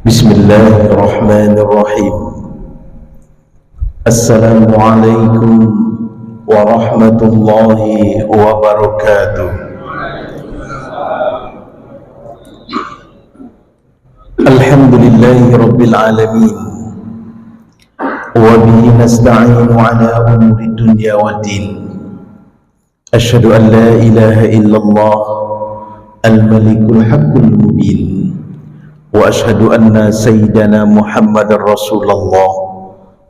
Bismillahirrahmanirrahim. Assalamualaikum warahmatullahi wabarakatuh. Alhamdulillahi rabbil alamin. Wa bihi nasta'inu ala umuri dunya waddin. Asyhadu an la ilaha illallah al-malikul haqqul mubin. Wa asyhadu anna sayyidana Muhammadar Rasulullah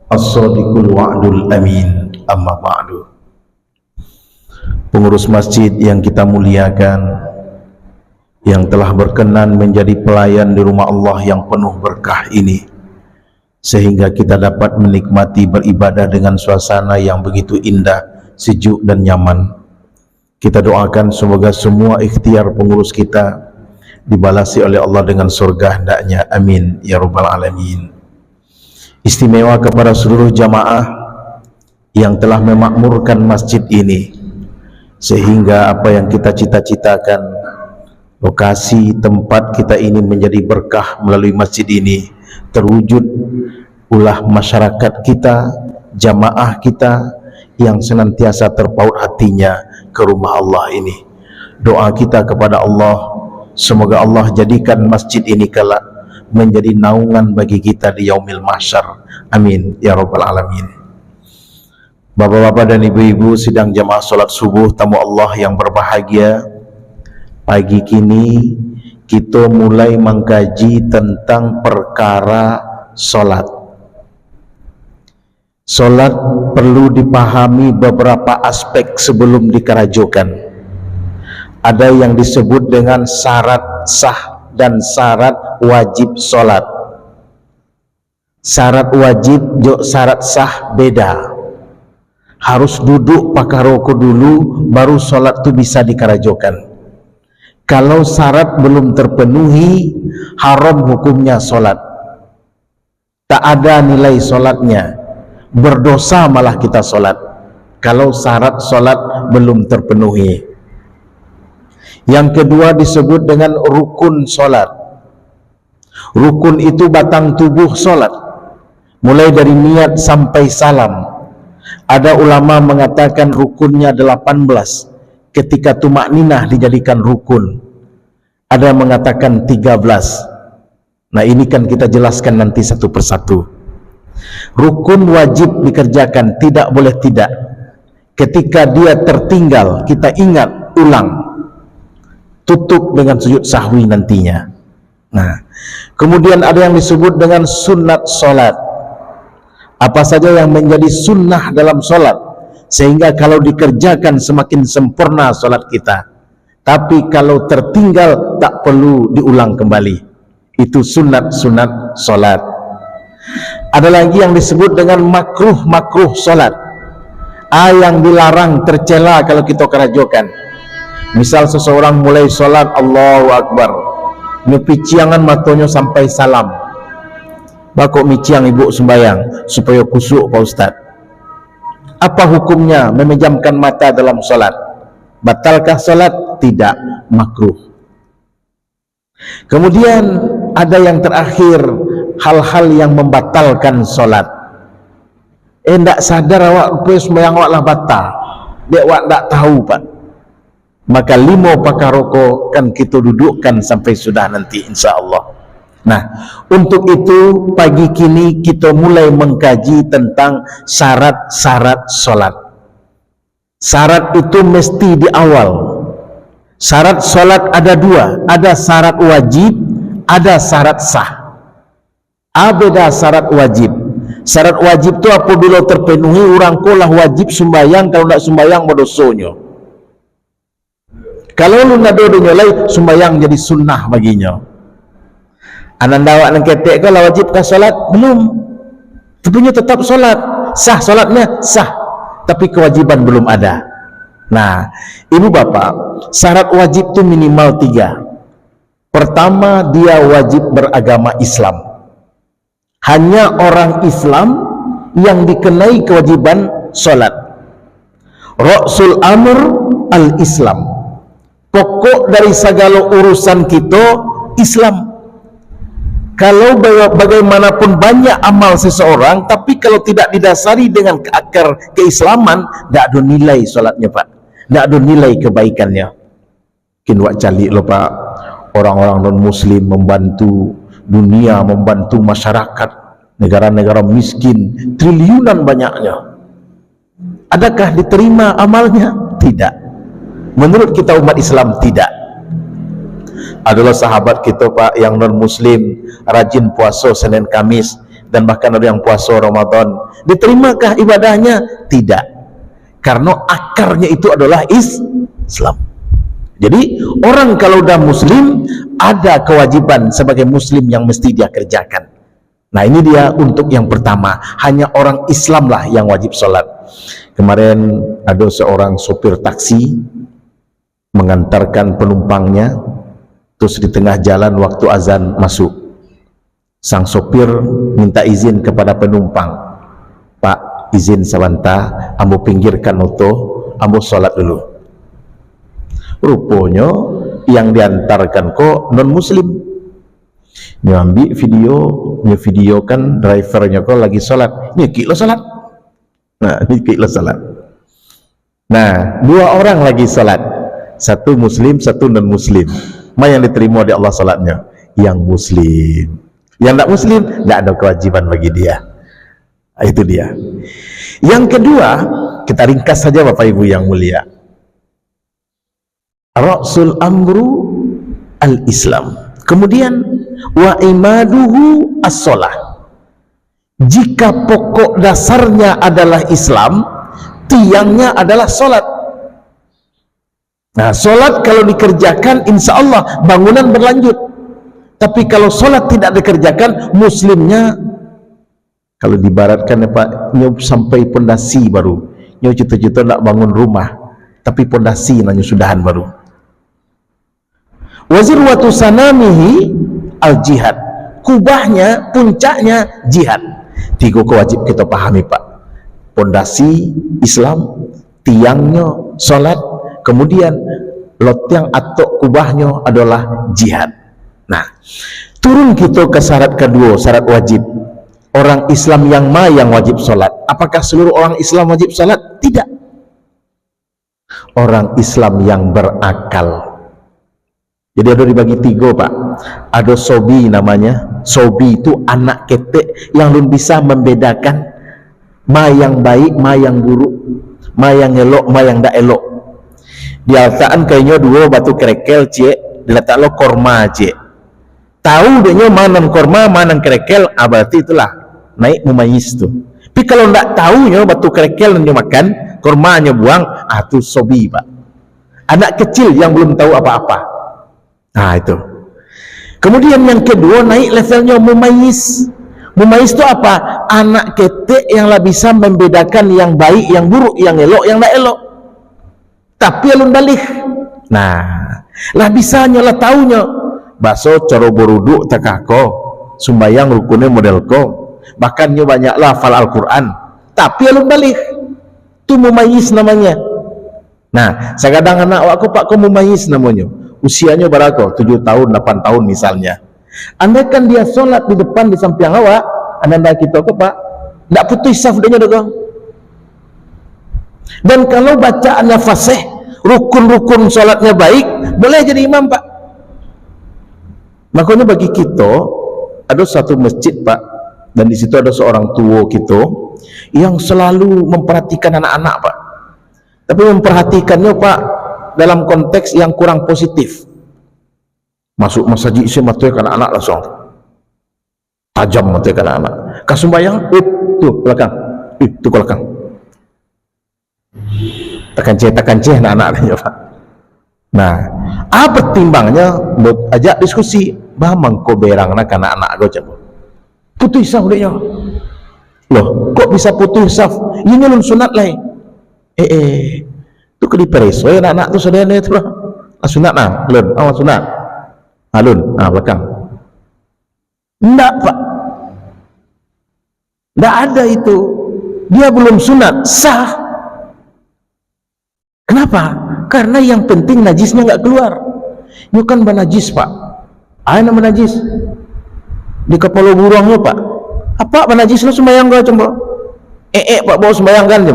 as-sadiqul wa'dul amin. Amma ba'du. Pengurus masjid yang kita muliakan, yang telah berkenan menjadi pelayan di rumah Allah yang penuh berkah ini, sehingga kita dapat menikmati beribadah dengan suasana yang begitu indah, sejuk dan nyaman. Kita doakan semoga semua ikhtiar pengurus kita dibalasi oleh Allah dengan surga hendaknya, amin ya rabbal alamin. Istimewa kepada seluruh jamaah yang telah memakmurkan masjid ini, sehingga apa yang kita cita-citakan, lokasi tempat kita ini menjadi berkah melalui masjid ini, terwujud. Ulah masyarakat kita, jamaah kita yang senantiasa terpaut hatinya ke rumah Allah ini. Doa kita kepada Allah, semoga Allah jadikan masjid ini kelak menjadi naungan bagi kita di yaumil mahsyar, amin ya rabbal alamin. Bapak-bapak dan ibu-ibu sidang jamaah salat subuh tamu Allah yang berbahagia, pagi kini kita mulai mengkaji tentang perkara salat. Salat perlu dipahami beberapa aspek sebelum dikerajokan. Ada yang disebut dengan syarat sah dan syarat wajib solat. Syarat wajib dan syarat sah beda. Harus duduk pakai rokok dulu baru solat itu bisa dikerajokan. Kalau syarat belum terpenuhi, haram hukumnya solat. Tak ada nilai solatnya, berdosa malah kita solat kalau syarat solat belum terpenuhi. Yang kedua disebut dengan rukun solat. Rukun itu batang tubuh solat, mulai dari niat sampai salam. Ada ulama mengatakan rukunnya 18 ketika tumakninah dijadikan rukun. Ada mengatakan 13. Nah ini kan kita jelaskan nanti satu persatu. Rukun wajib dikerjakan, tidak boleh tidak. Ketika dia tertinggal, kita ingat, ulang, tutup dengan sujud sahwi nantinya. Nah, kemudian ada yang disebut dengan sunat solat. Apa saja yang menjadi sunnah dalam solat, sehingga kalau dikerjakan semakin sempurna solat kita. Tapi kalau tertinggal tak perlu diulang kembali. Itu sunat-sunat solat. Ada lagi yang disebut dengan makruh solat. Yang dilarang, tercela kalau kita kerajokan. Misal seseorang mulai sholat Allahu Akbar, nyepiciangan matanya sampai salam. Bakok miciang ibu sembayang supaya kusuk Pak Ustaz. Apa hukumnya memejamkan mata dalam sholat? Batalkah sholat? Tidak, makruh. Kemudian ada yang terakhir, hal-hal yang membatalkan sholat. Ndak sadar awak sembayang awak lah batal. Dek awak ndak tahu Pak. Maka 5 pakar rokok kan kita dudukkan sampai sudah nanti insya Allah. Nah, untuk itu pagi kini kita mulai mengkaji tentang syarat-syarat sholat. Syarat itu mesti di awal. Syarat sholat ada 2, ada syarat wajib, ada syarat sah. Beda syarat wajib. Syarat wajib itu apabila terpenuhi orang kolah wajib sembayang, kalau tidak sembayang berdosanya. Kalau lu nak dodo nyolai, sembayang jadi sunnah baginya. Ananda awak nang ketek kau lah wajib kah solat? Belum. Tapi tetap solat. Sah solatnya? Sah. Tapi kewajiban belum ada. Nah, ibu bapak, syarat wajib itu minimal 3. Pertama, dia wajib beragama Islam. Hanya orang Islam yang dikenai kewajiban solat. Ra'sul amr al-Islam. Pokok dari segala urusan kita Islam. Kalau bagaimanapun banyak amal seseorang, tapi kalau tidak didasari dengan akar keislaman, tidak ada nilai solatnya Pak, tidak ada nilai kebaikannya. Mungkin wak calik loh Pak, orang-orang non muslim membantu dunia, membantu masyarakat, negara-negara miskin, triliunan banyaknya. Adakah diterima amalnya? Tidak. Menurut kita umat Islam tidak. Adalah sahabat kita Pak yang non muslim, rajin puasa Senin Kamis, dan bahkan ada yang puasa Ramadan. Diterimakah ibadahnya? Tidak. Karena akarnya itu adalah Islam. Jadi orang kalau udah muslim, ada kewajiban sebagai muslim yang mesti dia kerjakan. Nah ini dia untuk yang pertama, hanya orang Islam lah yang wajib sholat. Kemarin ada seorang sopir taksi mengantarkan penumpangnya, terus di tengah jalan waktu azan masuk, sang sopir minta izin kepada penumpang, Pak izin sebentar, ambo pinggirkan motor, ambo sholat dulu. Rupanya yang diantarkan kok non muslim, nyambi video kan drivernya kok lagi sholat, nyekik lo sholat. Nah nyekik lo sholat. Nah dua orang lagi sholat, satu muslim satu non muslim. Mana yang diterima di Allah salatnya? Yang muslim. Yang tak muslim, tidak ada kewajiban bagi dia. Itu dia. Yang kedua, kita ringkas saja Bapak Ibu yang mulia. Ra'sul amru al-Islam. Kemudian wa imaduhu as-shalah. Jika pokok dasarnya adalah Islam, tiangnya adalah salat. Nah, solat kalau dikerjakan, insya Allah bangunan berlanjut. Tapi kalau solat tidak dikerjakan, muslimnya, kalau dibaratkan ya Pak, nyop sampai pondasi baru. Nyop cita-cita nak bangun rumah, tapi pondasi nanya sudahan baru. Wazirwatu sanamihi al-jihad. Kubahnya, puncaknya jihad. Tiga kewajib kita pahami Pak. Pondasi Islam, tiangnya solat, kemudian lotiang atau kubahnya adalah jihad. Nah, turun kita ke syarat kedua, syarat wajib. Orang Islam yang wajib sholat. Apakah seluruh orang Islam wajib sholat? Tidak. Orang Islam yang berakal. Jadi ada dibagi tiga Pak. Ada sobi namanya. Sobi itu anak ketek yang belum bisa membedakan ma yang baik, ma yang buruk, ma yang elok, ma yang tak elok. Diletakkan kayaknya dua batu kerekel cik, diletak lo korma cik, tahu dia mana korma mana kerekel, berarti itulah naik mumayyiz tuh. Tapi kalau tidak tahunya batu kerekel yang dia makan, kormanya buang, itu sobi Pak, anak kecil yang belum tahu apa-apa. Nah itu. Kemudian yang kedua naik levelnya mumayyiz. Mumayyiz itu apa? Anak ketek yang lah bisa membedakan yang baik, yang buruk, yang elok, yang tak elok. Tapi alun balik. Nah, lah bisanya lah taunya. Baso coro boruduk takako, sumbayang rukunnya modelko. Bahkan nyo banyaklah hafal Al-Qur'an. Tapi alun balik. Itu mumayyiz namanya. Nah, kadang anak aku Pak kau mumayyiz namanya. Usianya berapa? 7 tahun, 8 tahun misalnya. Andaikan dia sholat di depan di samping awak, anda kita kok Pak, tidak putus saf dia dong. Dan kalau bacaannya fasih, rukun-rukun sholatnya baik, boleh jadi imam Pak. Makanya bagi kita ada satu masjid Pak, dan di situ ada seorang tua kita yang selalu memperhatikan anak-anak Pak. Tapi memperhatikannya Pak dalam konteks yang kurang positif. Masuk masjid isi matunya kan anak langsung tajam matunya kan anak. Kasumbayang, tuh belakang, itu belakang. Tekan ceh anak-anaknya Pak. Nah, apa timbangnya? Buat ajak diskusi, bamang ko berang nak anak-anak go coba. Putus saf dia. Loh, kok bisa putus saf? Ini lun sunat lah. Tu ke dipereso ya anak-anak tu sedaya tu lah. Sunat nah, lun, awak sunat. Alun, belakang. Enggak Pak. Enggak ada itu. Dia belum sunat, sah. Kenapa? Karena yang penting najisnya enggak keluar. Ini kan banajis Pak. Nama najis. di kepala burungnya pak, apa najis lo sembayang kau cuma pak bawa sembayang kan je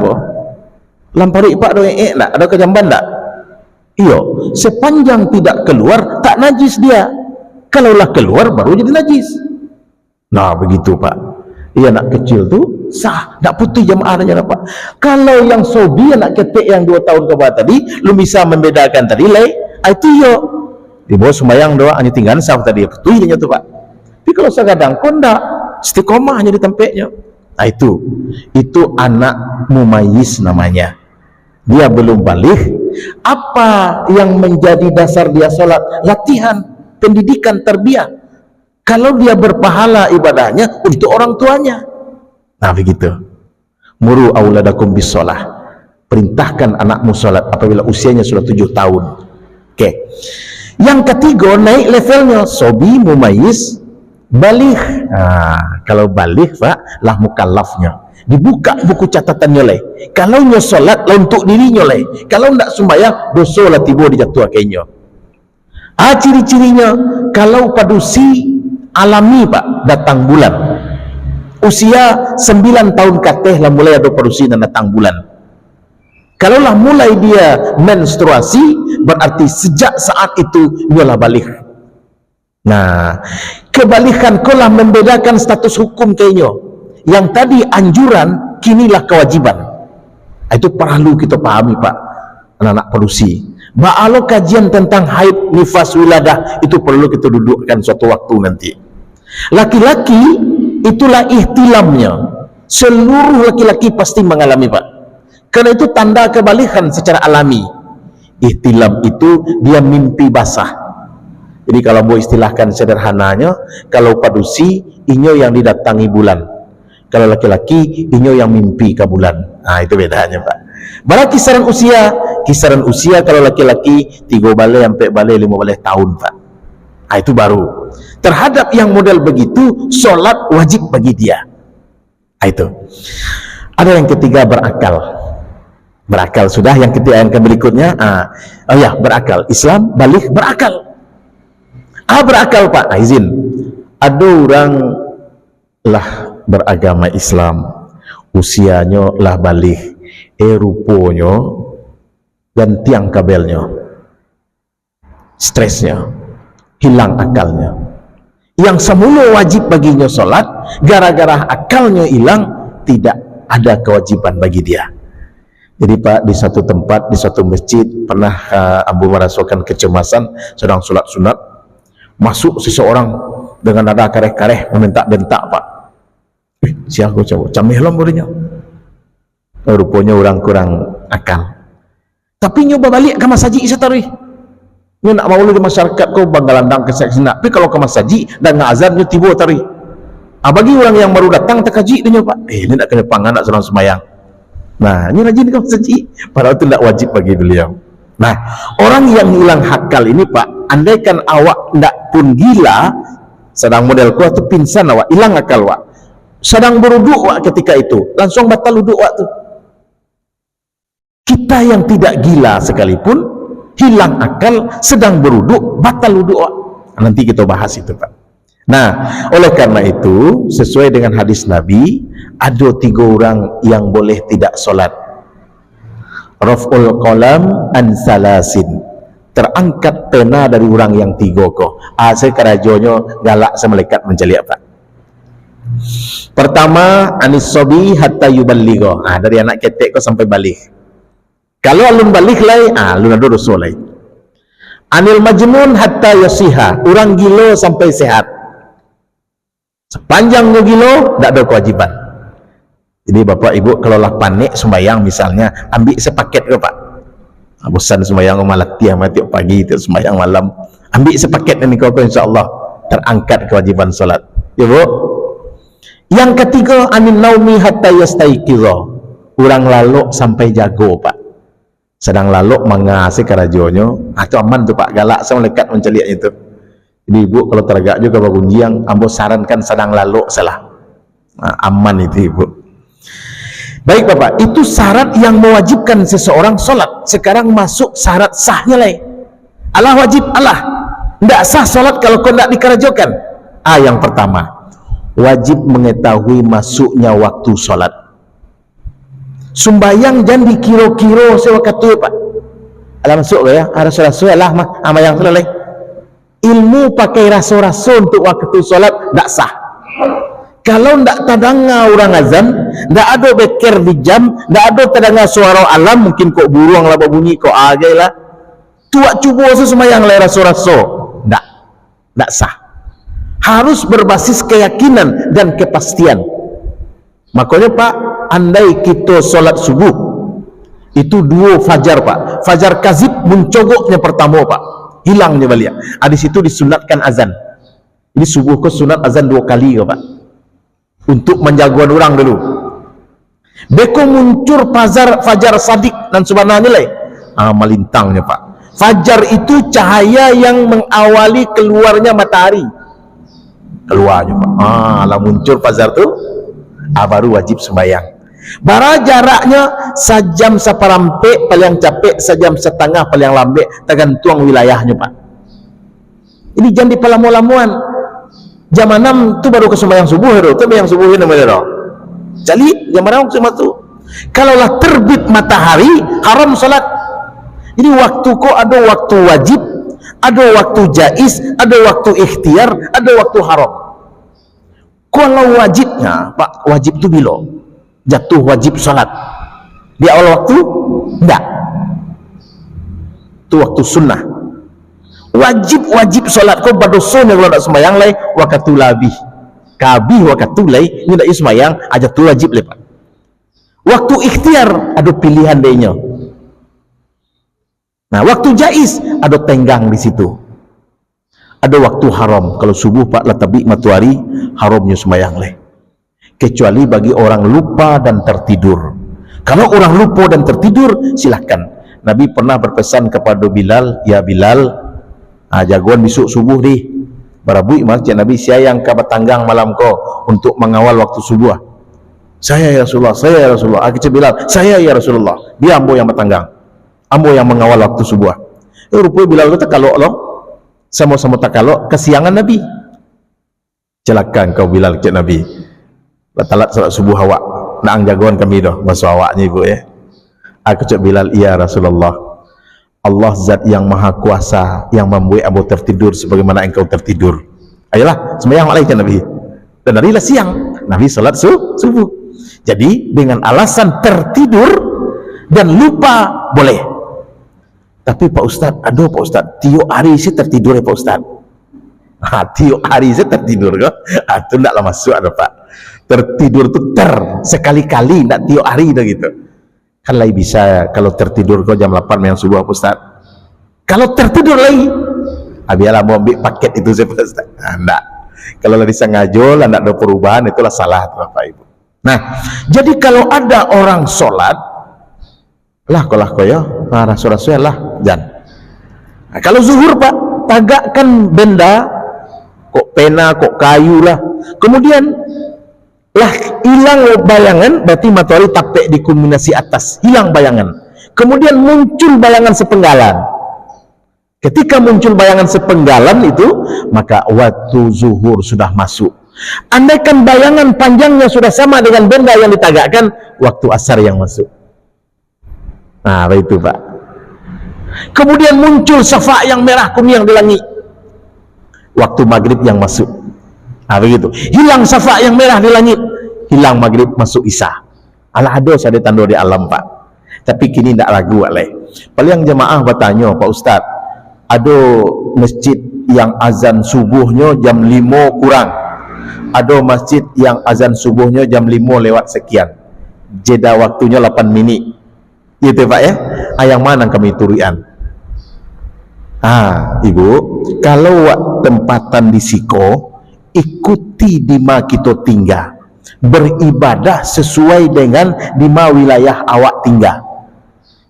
lampari pak do nak ada kejamban tak? Iyo, sepanjang tidak keluar tak najis dia. Kalaulah keluar baru jadi najis. Nah begitu pak. Iya anak kecil tu sah, tak putih jamaahnya pak. Kalau yang sobi anak ketik yang 2 tahun ke bawah tadi, lu bisa membedakan tadi lay, itu yo di bawah sembayang doa hanya tinggal sah tadi putih dia tu pak. Tapi kalau sekadang kondak istiqomah hanya di tempatnya. Nah itu anak mumayyiz namanya. Dia belum balik. Apa yang menjadi dasar dia sholat? Latihan, pendidikan, tarbiyah. Kalau dia berpahala ibadahnya untuk orang tuanya. Nah begitu. Muru auladakum bis sholah. Perintahkan anakmu sholat apabila usianya sudah 7 tahun. Oke. Yang ketiga naik levelnya sobi mumayyiz baligh. Nah, kalau baligh pak lah mukallafnya. Dibuka buku catatannya leh. Kalau nyo solat lah untuk dirinya leh. Kalau ndak sembahyang dosa lah tiba dijatuh akhirnya. Ciri-cirinya kalau padusi alami pak datang bulan. Usia 9 tahun kateh lah mulai ada padusi dan datang bulan. Kalau lah mulai dia menstruasi berarti sejak saat itu nyolah baligh. Nah, kebalikan kolah membedakan status hukum kayaknya. Yang tadi anjuran, kinilah kewajiban. Itu perlu kita pahami pak, anak-anak padusi. Ba'alo kajian tentang haid, nifas, wiladah, itu perlu kita dudukkan suatu waktu nanti. Laki-laki, itulah ihtilamnya. Seluruh laki-laki pasti mengalami pak. Karena itu tanda kebalikan secara alami. Ihtilam itu dia mimpi basah. Jadi kalau mau istilahkan sederhananya, kalau padusi, inyo yang didatangi bulan. Kalau laki-laki, inyo yang mimpi ke bulan. Nah, itu bedanya pak. Berapa kisaran usia kalau laki-laki 3 balai sampai balai 5 balai tahun pak. Nah, itu baru. Terhadap yang model begitu, sholat wajib bagi dia. Nah, itu. Ada yang ketiga berakal. Berakal sudah. Yang ketiga yang berikutnya, oh ya berakal. Islam balik berakal. Berakal pak. Nah, izin. Ada orang lah beragama Islam, usianya lah balik, rupanya dan tiang kabelnya, stresnya, hilang akalnya. Yang semula wajib baginya sholat, gara-gara akalnya hilang, tidak ada kewajiban bagi dia. Jadi pak, di satu tempat, di satu masjid, pernah Abu merasakan kecemasan, sedang sholat sunat, masuk seseorang dengan nada kareh-kareh, membentak-bentak pak. Siapa coba camih lah muridnya. Rupanya orang kurang akal. Tapi nyoba balik ke masaji isatari. Nyo nak maulu di masyarakat kau banggalandang ke seksina. Tapi kalau ke masaji dan ngazan nyo tibo tari. Bagi orang yang baru datang terkaji dia pak. Ini nak kena pangan nak serang semayang. Nah, ini rajin ke masaji. Padahal itu tidak wajib bagi beliau. Nah, orang yang hilang akal ini pak, andaikan awak tidak pun gila, sedang model kuat tu pingsan awak, hilang akal awak. Sedang beruduk wak ketika itu langsung batal uduk waktu. Kita yang tidak gila sekalipun hilang akal sedang beruduk batal uduk wak. Nanti kita bahas itu pak. Nah oleh karena itu sesuai dengan hadis Nabi ada 3 orang yang boleh tidak solat. Raf'ul qalam an salasin, terangkat pena dari orang yang 3 kok. Saya kerajonya galak semelekat menceli apa. Pertama, anis sobi hatta yuballigho. Dari anak ketek kau sampai balik. Kalau alun balik lai, alun ada dosa lai. Anil majnun hatta yasiha. Orang gila sampai sehat. Sepanjangnya gila, tak ada kewajiban. Jadi bapak ibu kalau lah panik sembayang misalnya, ambil sepaket ke pak. Bosan sembayang malam tiap tiap pagi itu sembayang malam. Ambil sepaket ini kau insya-Allah terangkat kewajiban solat. Ya bu. Yang ketiga, anin naumi hatta yastaiqidha. Orang laluk sampai jago pak. Sedang laluk mengasi kerajonyo, atau aman tu pak, galak sama lekat menceliak itu. Jadi ibu kalau teragak juga bangun jiang, ambo sarankan sedang laluk salah. Aman itu ibu. Baik bapak, itu syarat yang mewajibkan seseorang sholat. Sekarang masuk syarat sahnya lagi. Allah wajib Allah. Tidak sah sholat kalau kau tidak dikerajokan. Yang pertama, wajib mengetahui masuknya waktu solat. Sumbayang jangan dikira-kira sewaktu Pak. Alah masuk ke ya? Rasa-rasa lah mah yang selesai. Ilmu pakai rasa-rasa untuk waktu solat tak sah. Kalau tak terdengar orang azan, tak ada beker di jam, tak ada terdengar suara alam, mungkin kok buruang lah bunyi, kok agai lah. Tuak cuba sesumayang lah rasa-rasa. Tak sah. Harus berbasis keyakinan dan kepastian. Makanya Pak, andai kita solat subuh, itu 2 fajar Pak. Fajar kazib mencogoknya pertama Pak, hilangnya balik. Di situ disunatkan azan. Ini subuh ke sunat azan 2 kali ke Pak, untuk menjagoan orang dulu. Beko muncul fajar sadik dan subhanallah nilai melintangnya Pak. Fajar itu cahaya yang mengawali keluarnya matahari. Keluarnya Pak. Lah muncul fajar tu, baru wajib sembahyang. Bara jaraknya sejam seperempat paling capek, sejam setengah paling lambat, tergantung wilayahnya Pak. Ini jangan dipalamu-lamuan. Jam 6 tu baru ke sembahyang subuh tu, sembahyang subuh ini namanya tu. Jadi jam 6 semua tu. Kalaulah terbit matahari haram salat. Jadi waktu kok ada waktu wajib, ada waktu jaiz, ada waktu ikhtiar, ada waktu haram. Kalau wajibnya Pak, wajib tu bila jatuh wajib salat di awal waktu? Enggak, itu waktu sunnah. Wajib salat kau berdosa kalau nak sembahyang lai waktu labih kabih waktu lai ni nak sembahyang aja tu wajib lepas. Waktu ikhtiar ada pilihan dehnya. Nah, waktu jaiz ada tenggang di situ. Ada waktu haram. Kalau subuh Pak lah terbit matahari, haramnya sembahyang lai. Kecuali bagi orang lupa dan tertidur. Kalau orang lupa dan tertidur, silakan. Nabi pernah berpesan kepada Bilal, ya Bilal, jagoan besok subuh di barabui masjid Nabi, saya yang kabatanggang malam kau untuk mengawal waktu subuh. Saya ya Rasulullah, saya ya Rasulullah. Aku cakap Bilal, saya ya Rasulullah. Dia ambo yang bertanggang, ambo yang mengawal waktu subuh. Rupanya Bilal kata kalau lo sama-sama tak kalau kesiangan Nabi. Celakan kau Bilal, cakap Nabi. Talat salat subuh awak, nak jagoan kami dah masa awaknya ibu ya. Aku cakap Bilal, iya Rasulullah, Allah zat yang maha kuasa yang membuat abu tertidur sebagaimana engkau tertidur. Ayolah sembahyang alaihi Nabi. Dan harilah siang Nabi salat subuh. Jadi dengan alasan tertidur dan lupa boleh. Tapi Pak Ustaz, aduh Pak Ustaz, tiap hari saya tertidur ya Pak Ustaz. Tiap hari saya tertidur ke? Itu tidaklah masuk ada Pak. Tertidur itu sekali-kali, tidak tiap hari dah gitu. Kan lagi bisa kalau tertidur kau jam 8 yang subuh Pak Ustaz. Kalau tertidur lagi, biarlah mau ambil paket itu saya Pak Ustaz. Tidak. Kalau lagi sengaja, tidak ada perubahan, itulah salah Bapak Ibu. Nah, jadi kalau ada orang sholat, lah kau ya, rasul-rasul lah, jangan. Nah, kalau zuhur Pak, tagakkan benda, kok pena, kok kayu lah. Kemudian lah hilang bayangan, berarti matahari tapek di kulminasi atas, hilang bayangan. Kemudian muncul bayangan sepenggalan. Ketika muncul bayangan sepenggalan itu, maka waktu zuhur sudah masuk. Andaikan bayangan panjangnya sudah sama dengan benda yang ditagakkan, waktu asar yang masuk. Nah, itu Pak. Kemudian muncul syafa' yang merah kuning di langit, waktu maghrib yang masuk. Begitu. Hilang syafa' yang merah di langit, hilang maghrib, masuk isya. Alah ada saya tanda di alam Pak. Tapi kini tidak ragu alai. Paling jemaah bertanya, Pak Ustaz, ada masjid yang azan subuhnya jam 5 kurang. Ada masjid yang azan subuhnya jam 5 lewat sekian. Jeda waktunya 8 minit. Gitu Pak ya. Yang mana kami turian? Ibu, kalau tempatan di Siko, ikuti di mana kita tinggal, beribadah sesuai dengan di mana wilayah awak tinggal.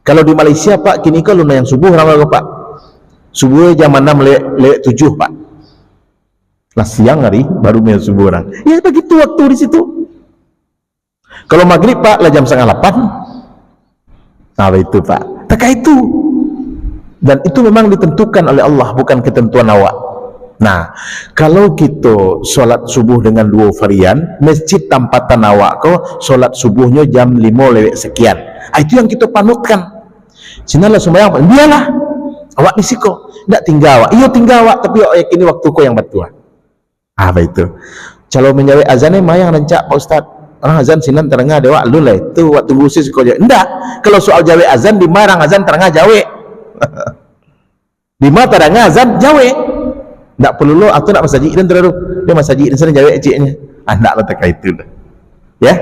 Kalau di Malaysia Pak, kini kalau yang subuh ramai Pak, subuh jam 6 lewat 7 Pak, lah siang hari baru main subuh orang. Ya begitu waktu di situ. Kalau maghrib Pak lah jam 7:30. Itu Pak, tak itu. Dan itu memang ditentukan oleh Allah, bukan ketentuan awak. Nah, kalau kita solat subuh dengan 2 varian, masjid tampatan awak ko solat subuhnya jam 5 lewat sekian. Itu yang kita panutkan. Sinalah sembahyang, biarlah awak di siko, tidak tinggal awak. Iya tinggal awak, tapi awak yakini waktu ko yang betul. Apa itu? Kalau menjawab azan ni mayang rancak Pak Ustaz. Azan sinan terengah dewa lu lah itu waktu gusis ko jawab. Enggak. Kalau soal jawab azan di marang azan terengah jawab. Di mana terengah azan jawab. Tak perlu lo atau nak masajid dan terlalu dia masajid dan sana jawab ciknya. Nak lah terkait itu dah. Ya.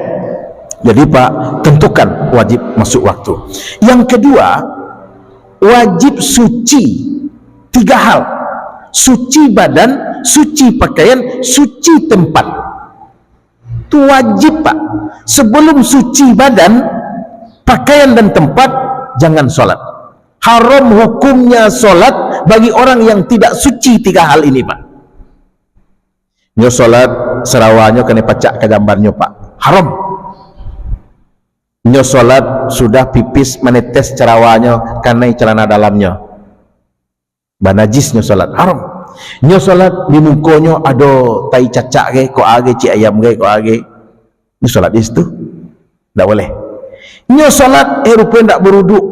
Jadi Pak, tentukan wajib masuk waktu. Yang kedua, wajib suci 3 hal. Suci badan, suci pakaian, suci tempat. Itu wajib Pak. Sebelum suci badan, pakaian dan tempat, jangan sholat. Haram hukumnya sholat bagi orang yang tidak suci 3 hal ini Pak. Nyo sholat serawanyo kena pacak ke gambarnya Pak, haram. Nyo sholat sudah pipis menetes cerawanyo karena celana dalamnya, banajis nyo sholat, haram. Nyo sholat di mukonyo ada tai cacak ke, ko age ci ayam ke, ko age, nyo sholat di situ, tidak boleh. Nyo sholat rupanya tidak beruduk.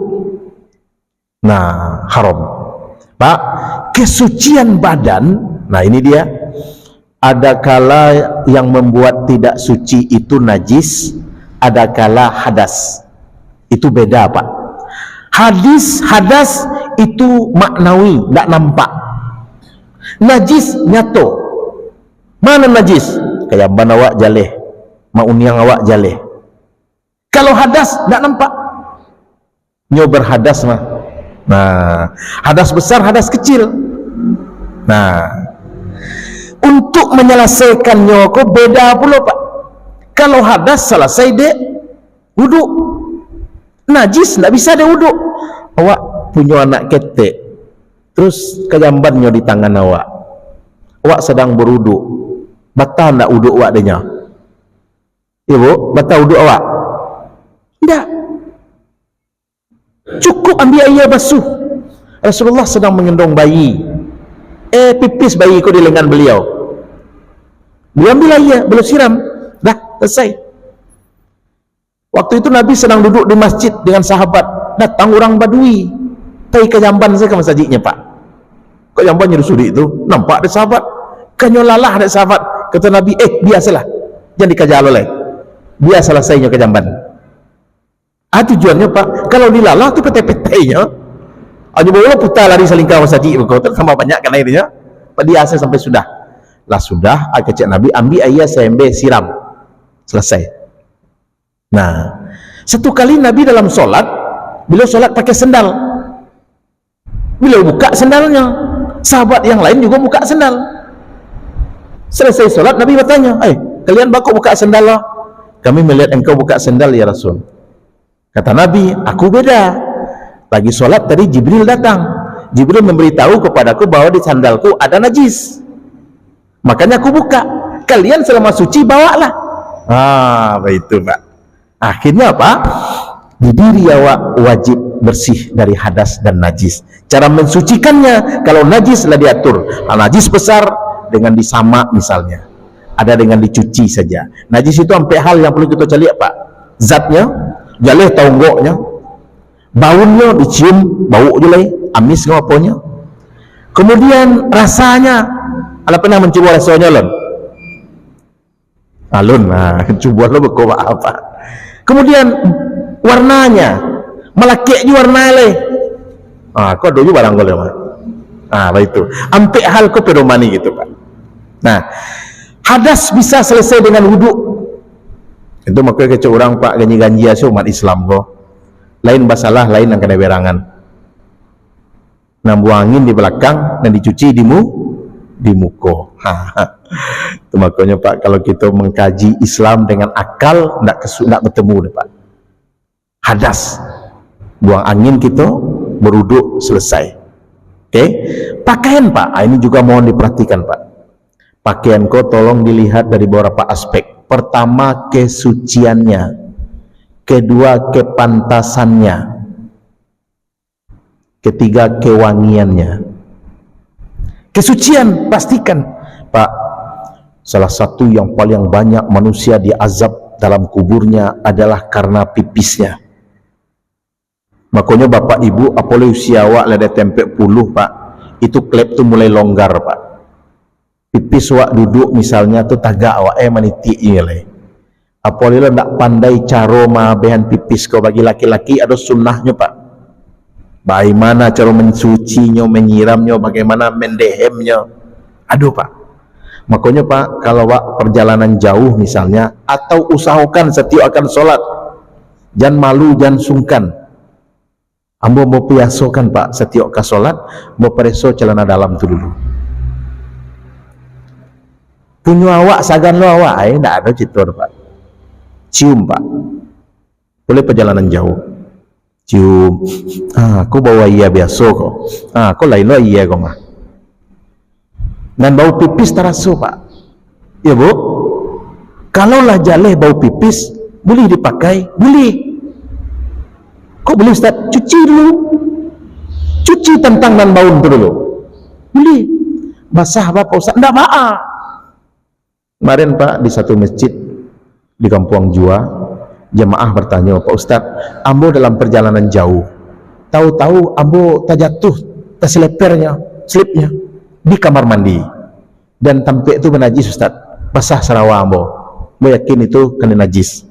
Nah, haram Pak. Kesucian badan, nah ini dia. Ada kala yang membuat tidak suci itu najis, ada kala hadas. Itu beda Pak. Hadas itu maknawi, tidak nampak. Najis nyato. Mana najis? Kayak ban awak jaleh, mauniang awak jaleh. Kalau hadas tidak nampak. Nyo berhadas mah. Nah, hadas besar, hadas kecil. Nah, untuk menyelesaikannya kok beda pula Pak. Kalau hadas selesai dek wuduk, najis tidak bisa dek wuduk. Awak punya anak ketek, terus kejambannya di tangan awak. Awak sedang berwuduk, batal tidak wuduk awak denya? Ibu, batal wuduk awak? Tidak. Cukup ambil air basuh. Rasulullah sedang menggendong bayi, pipis bayi ko di lengan beliau. Beliau ambil air, beliau siram, dah selesai. Waktu itu Nabi sedang duduk di masjid dengan sahabat, datang orang Badui, tai ke jamban saya ke masjidnya Pak. Kok jamban nyuruh itu? Nampak ada sahabat, kanyolalah ada sahabat. Kata Nabi, biasalah, jangan dikajal oleh, biar selesainya ke jamban. Tujuannya Pak, kalau dilalah tu pete-petenya aja boleh putar lari selingkah masjid berkota tambah banyak kan airnya. Pak dia asal sampai sudah kecek Nabi ambil air sembe siram, selesai. Nah, satu kali Nabi dalam solat, beliau solat pakai sendal, beliau buka sendalnya, sahabat yang lain juga buka sendal. Selesai solat Nabi bertanya, kalian bakok buka sendal lah? Kami melihat engkau buka sendal ya Rasul. Kata Nabi, aku beda. Lagi sholat tadi Jibril datang. Jibril memberitahu kepadaku bahwa di sandalku ada najis. Makanya aku buka. Kalian selama suci bawalah. Begitu Pak. Akhirnya apa? Di diri awak wajib bersih dari hadas dan najis. Cara mensucikannya, kalau najis lah diatur. Najis besar dengan disamak misalnya. Ada dengan dicuci saja. Najis itu sampai hal yang perlu kita cari Pak. Zatnya, jaleh tonggoknya, baunya dicium, bau je lah, amis ke apanya. Kemudian rasanya, ala pernah mencoba rasanya lon? Alun, coba lo berkoba apa? Kemudian warnanya, melakik je warna leh. Kau dulu barang kau leh mah. Itu. Ampe hal kau pedomani gitu Pak. Nah, hadas bisa selesai dengan wuduk. Itu makanya kecil orang Pak ganji-ganji asyik umat Islam kok. Lain basalah, lain yang kena berangan. Buang angin di belakang dan dicuci di muko. Itu makanya Pak, kalau kita mengkaji Islam dengan akal, tidak bertemu deh Pak. Hadas, buang angin kita, beruduk, selesai. Oke, pakaian Pak, ini juga mohon diperhatikan Pak. Pakaian kau tolong dilihat dari beberapa aspek. Pertama, kesuciannya. Kedua, kepantasannya. Ketiga, kewangiannya. Kesucian pastikan, Pak. Salah satu yang paling banyak manusia diazab dalam kuburnya adalah karena pipisnya. Makanya bapak ibu apalagi usia awak lada tempe puluh, Pak, itu klep tu mulai longgar, Pak. Pipis awak duduk misalnya tu tagak awak maniti ini. Apalagi nak pandai cara mabehan pipis kau bagi laki-laki ada sunnahnya, Pak. Bagaimana cara mensucinya, menyiramnya, bagaimana mendehemnya. Aduh, Pak. Makanya, Pak, kalau awak perjalanan jauh misalnya, atau usahakan setiap akan sholat, jangan malu, jangan sungkan. Ambo mau piasokan, Pak, setiap ke sholat, mau pereso celana dalam tu dulu. Punya awak, sagan lo awak, tidak ada citor, Pak. Cium, Pak. Boleh perjalanan jauh. Cium. Aku bawa iya biasa kok. Aku lain lo iya kok, mah. Dan bau pipis terasa, Pak. Ya, Bu. Kalaulah jaleh bau pipis, boleh dipakai? Boleh. Kok boleh, Ustaz? Cuci dulu. Cuci tentang dan bau itu dulu. Boleh. Basah apa, Ustaz? Tidak maaf. Kemarin, Pak, di satu masjid di Kampung Jua, jemaah bertanya, Pak Ustaz, ambo dalam perjalanan jauh, tahu-tahu ambo terjatuh, terselipnya di kamar mandi, dan tampik itu menajis, Ustaz. Basah sarawa ambo. Ambo yakin itu kena najis.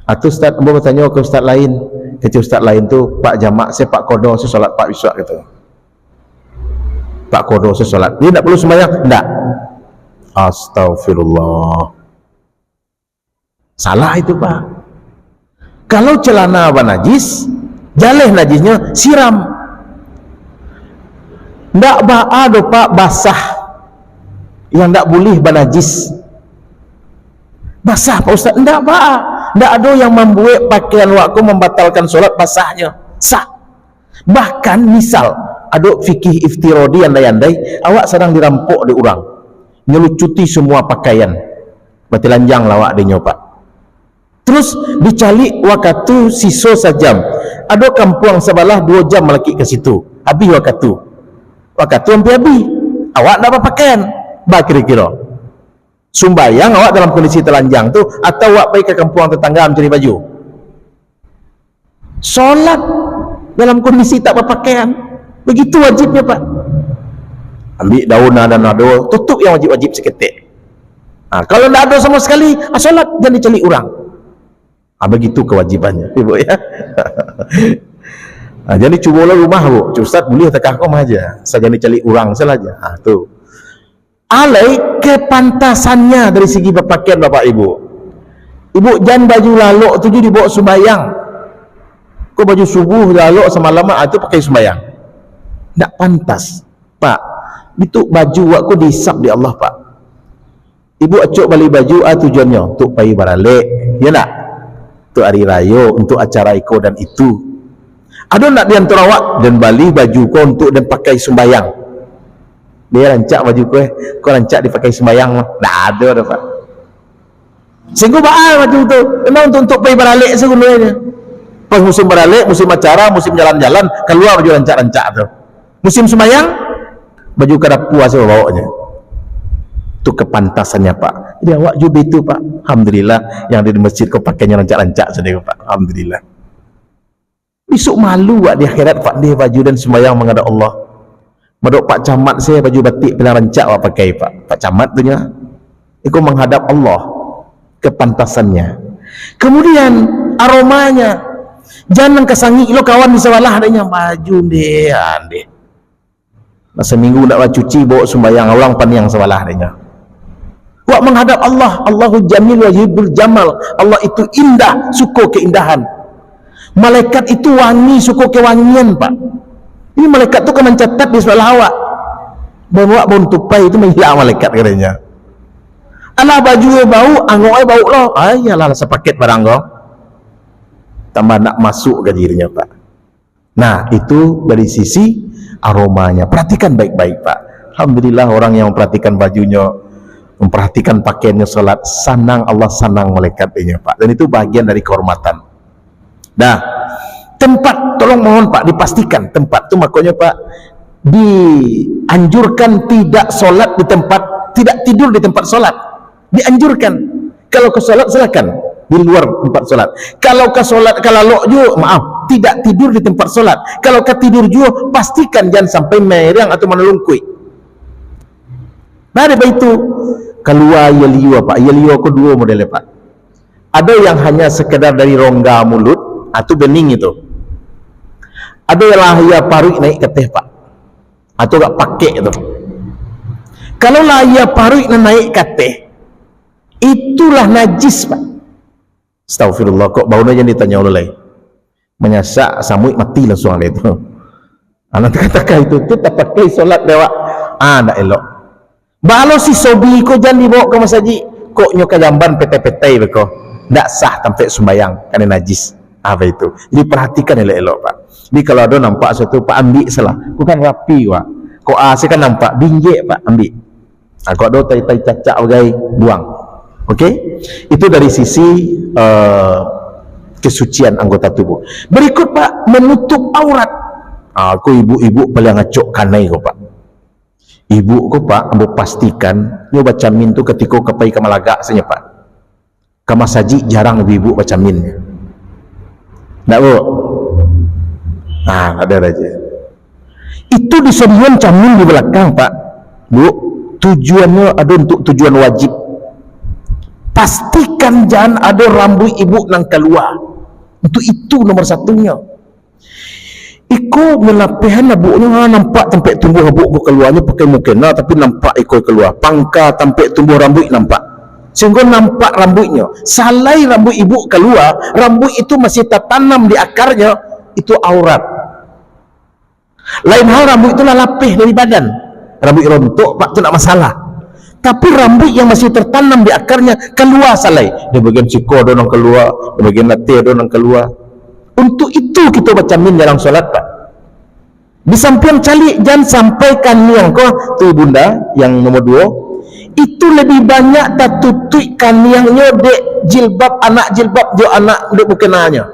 Atau Ustaz, ambo bertanya ke Ustaz lain, kata Ustaz lain tu, Pak jamak saya Pak Kodo saya solat Pak Isyak gitu. Pak Kodo saya solat. Dia tak perlu sembahyang? Tak. Astagfirullah. Salah itu, Pak. Kalau celana najis, jaleh najisnya siram. Tak ada, Pak, basah. Yang tak boleh banajis. Basah, Pak Ustaz. Tak, Pak. Tak ada yang membuat pakaian waktu membatalkan solat basahnya. Sah. Bahkan misal ada fikih iftirodi andai-andai awak sedang dirampok di orang, nyelucuti semua pakaian, berarti lanjang lawak dia, Pak. Terus dicari waktu siso sajam, ada kampung sebelah 2 jam lagi ke situ, habis waktu hampir habis, awak tak apa pakaian, bah kira-kira sumbayang awak dalam kondisi telanjang tu, atau awak pergi ke kampung tetangga mencari baju? Solat dalam kondisi tak berpakaian, begitu wajibnya, Pak. Ambil daun dan nado, tutup yang wajib-wajib seketik. Kalau tak ada sama sekali, solat jangan dicari orang. Begitu kewajibannya, Ibu, ya. Jadi cubalah rumah, Bu. Ustaz boleh tekah kau aja, saja dicari orang saja. Tu. Alai kepantasannya dari segi berpakaian, Bapak Ibu. Ibu jangan baju lalok tu dibawa sembahyang. Kau baju subuh lalok semalam itu pakai sembahyang. Tak pantas, Pak. Itu baju aku dihisap di Allah, Pak. Ibu acuk balik baju tujuannya untuk pergi baralik, ya nak? Untuk hari raya, untuk acara iko dan itu. Ada nak diantar awak dan balik baju kau untuk dan pakai sembahyang? Dia rancak baju kau rancak dipakai sembahyang? Tak ada dah, Pak. Sehingga baal baju tu memang untuk pergi baralik sebenarnya. Pas musim baralik, musim acara, musim jalan-jalan, keluar baju rancak-rancak tu. Musim sembahyang, baju kada puas bawanya. Itu kepantasannya, Pak. Jadi awak juga itu, Pak. Alhamdulillah yang di masjid kau pakainya rancak-rancak saja, Pak. Alhamdulillah. Besok malu di akhirat, Pak, dia baju dan sembahyang menghadap Allah. Madok Pak Camat saya baju batik pilihan rancak awak pakai, Pak. Pak Camat tu nya ikut menghadap Allah, kepantasannya. Kemudian aromanya, jangan kesangi lo kawan di sebelah adanya baju dia deh. Masa minggu nak cuci bawa sembahyang orang pan yang sebelah adanya. Wak menghadap Allah, Allahu Jamil wa yuhibbul jamal. Allah itu indah, suka keindahan. Malaikat itu wangi, suka kewangian, Pak. Ini malaikat tu kan mencatat di sebelah awak. Bawa bau tupai itu menghilang malaikat katanya. Alah baju bau, angok bau lo. Ayalah sepaket barang kau. Tambah nak masuk ke dirinya, Pak. Nah, itu dari sisi aromanya. Perhatikan baik-baik, Pak. Alhamdulillah orang yang memperhatikan bajunya, memperhatikan pakaiannya salat, sanang Allah, sanang malaikatnya, Pak. Dan itu bagian dari kehormatan. Nah, tempat, tolong mohon, Pak, dipastikan tempat itu makanya, Pak, dianjurkan tidak solat di tempat, tidak tidur di tempat solat, dianjurkan. Kalau ke solat silakan di luar tempat solat. Kalau ke solat, kalau lo juga maaf, tidak tidur di tempat solat. Kalau ke tidur juga pastikan jangan sampai merang atau menelungkui. Nah, daripada itu keluar yeliu Pak. Yeliu aku dua model Pak. Ada yang hanya sekedar dari rongga mulut atau bening itu. Ada yang lahir paru naik ke teh Pak. Atau gak pakai itu. Kalau lahir paru naik ke teh, itulah najis Pak. Astagfirullah, kok baunya jangan ditanya oleh menyasak samui mati langsung ada itu. Anak kata-kata itu tak pakai solat lewat. Tak elok. Balo si sobi ko jangan dibawa ke masjid. Kok nyoka jamban PT-PT beko. Tak sah sampai sembayang karena najis. Apa itu? Jadi perhatikan elok-elok Pak. Jadi kalau ada nampak sesuatu Pak ambil salah. Bukan rapi Pak. Kok saya kan nampak binjek Pak ambil. Kok ada tai-tai cacak bagai buang. Okey, itu dari sisi kesucian anggota tubuh. Berikut Pak, menutup aurat. Aku ibu-ibu paling ngacok kanai ko Pak. Ibu ko Pak, ambo pastikan nyo baca min tu ketika kapai ke Malaga saja Pak. Ke masjid jarang ibu baca min. Tak Bu? Ada aja. Itu disediakan camin di belakang Pak. Bu, tujuannya ada untuk tujuan wajib. Pastikan jangan ada rambut ibu nang keluar. Untuk itu nomor satunya. Iko melapihan abunya nampak tempat tumbuh abu ko keluarnya pakai mukena tapi nampak iko keluar. Pangka tempat tumbuh rambut nampak. Sehingga nampak rambutnya. Salai rambut ibu keluar, rambut itu masih tertanam di akarnya, itu aurat. Lain hal rambut itu lapih dari badan. Rambut rontok Pak itu tak masalah. Tapi rambut yang masih tertanam di akarnya keluar salai. Di bagian siko ada orang keluar, di bagian latih ada orang keluar. Untuk itu kita baca min dalam solat Pak. Di samping calik jangan sampaikan yang kau tu bunda yang nomor 2. Itu lebih banyak tak tutui kaniangnya dek jilbab anak jilbab jo anak dek bukenanya.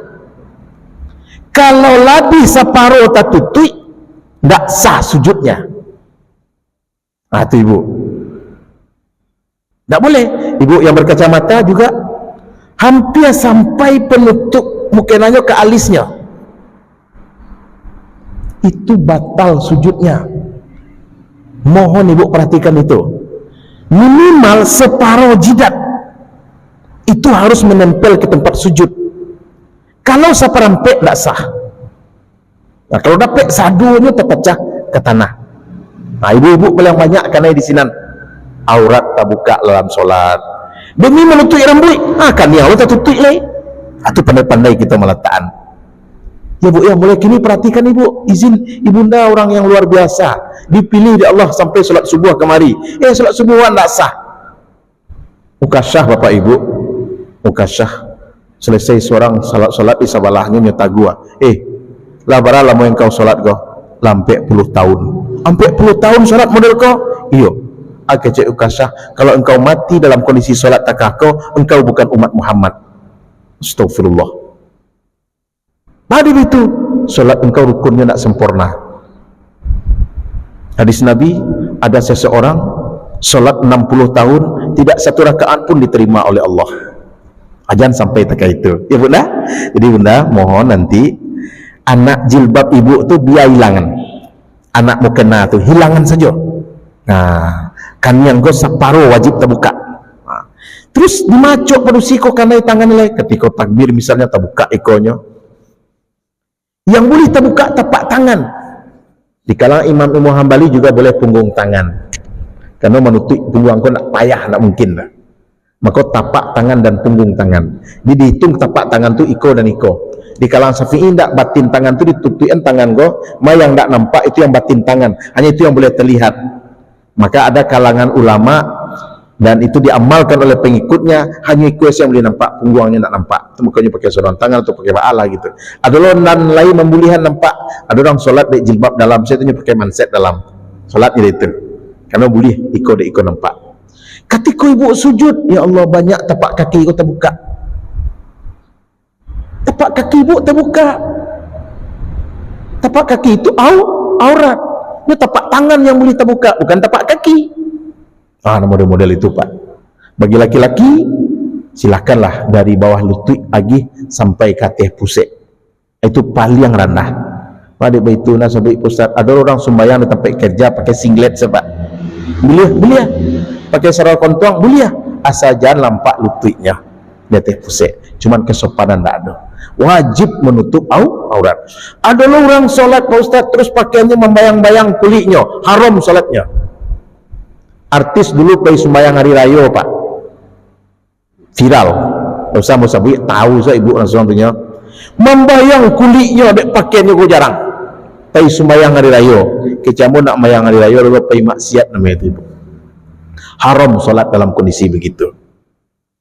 Kalau lebih separuh tak tutui, tak sah sujudnya. Itu ibu. Tak boleh. Ibu yang berkacamata juga hampir sampai penutup mukenanya ke alisnya. Itu batal sujudnya. Mohon ibu perhatikan itu. Minimal separuh jidat itu harus menempel ke tempat sujud. Kalau seperampek tak sah. Nah, kalau dapat sadunya terpecah ke tanah. Nah, ibu-ibu paling banyak karena di sini aurat tak buka dalam solat demi menutupi rambut. Kan yang Allah tak tutupi lagi. Itu pandai-pandai kita meletakkan. Ya Bu, ya mulai kini perhatikan ibu. Izin ibunda orang yang luar biasa. Dipilih di Allah sampai solat subuh kemari. Solat subuhan tak sah. Mukasyah Bapak Ibu. Mukasyah. Selesai seorang solat di sebelahnya nyata gua. Lah baralah mau engkau solat kau. Lampe 10 tahun. Sampai 10 tahun solat model kau. Iyo. Akecek ukasyah. Kalau engkau mati dalam kondisi solat takah kau, engkau bukan umat Muhammad. Astagfirullah. Pada itu solat engkau rukunnya tak sempurna. Hadis Nabi, ada seseorang solat 60 tahun tidak satu rakaat pun diterima oleh Allah. Jangan sampai tak itu. Ya Bunda. Jadi Bunda mohon nanti anak jilbab ibu tu biar hilangan. Anak mukena tu hilangan saja. Nah, kan yang go separuh wajib terbuka. Terus dimacok pada siko kanai tangan nilai ketika takbir misalnya terbuka ikonnya. Yang boleh terbuka tapak tangan. Di kalangan Imam Hambali juga boleh punggung tangan. Karena menutup punggung kau nak payah, nak mungkin lah. Maka tapak tangan dan punggung tangan. Jadi dihitung tapak tangan tu iko dan iko. Di kalangan Syafi'i tak batin tangan tu ditutupian tangan kau. Yang tak nampak itu yang batin tangan. Hanya itu yang boleh terlihat. Maka ada kalangan ulama dan itu diamalkan oleh pengikutnya, hanya ikut yang boleh nampak, punggungnya tak nampak. Itu mukanya pakai sarung tangan atau pakai ba'ala gitu. Ada orang lain membulihan nampak, ada orang solat di jilbab dalam, saya tu pakai manset dalam solatnya itu. Karena boleh ikut nampak. Ketika ibu sujud, ya Allah banyak tapak kaki ibu terbuka. Tapak kaki ibu terbuka. Tapak kaki itu aurat. Ini tapak tangan yang boleh terbuka, bukan tapak kaki. Model-model itu Pak. Bagi laki-laki, silakanlah dari bawah lutut lagi sampai ke atas pusat. Itu paling rendah. Pada itu sampai Ustaz, ada orang sembahyang di tempat kerja pakai singlet sebab. Boleh. Pakai sarung kontuang boleh. Asal jangan nampak lututnya di atas pusat. Cuman kesopanan tak ada. Wajib menutup aurat. Ada orang solat Pak Ustaz terus pakaiannya membayang-bayang kulitnya, haram solatnya. Artis dulu pergi sembahyang hari raya Pak, viral. Usah tahu saya ibu langsung punya membayang kulitnya, dek pakaiannya kau jarang. Pergi sembahyang hari raya, kecamu nak sembahyang hari raya lalu pergi maksiat namanya itu. Haram solat dalam kondisi begitu.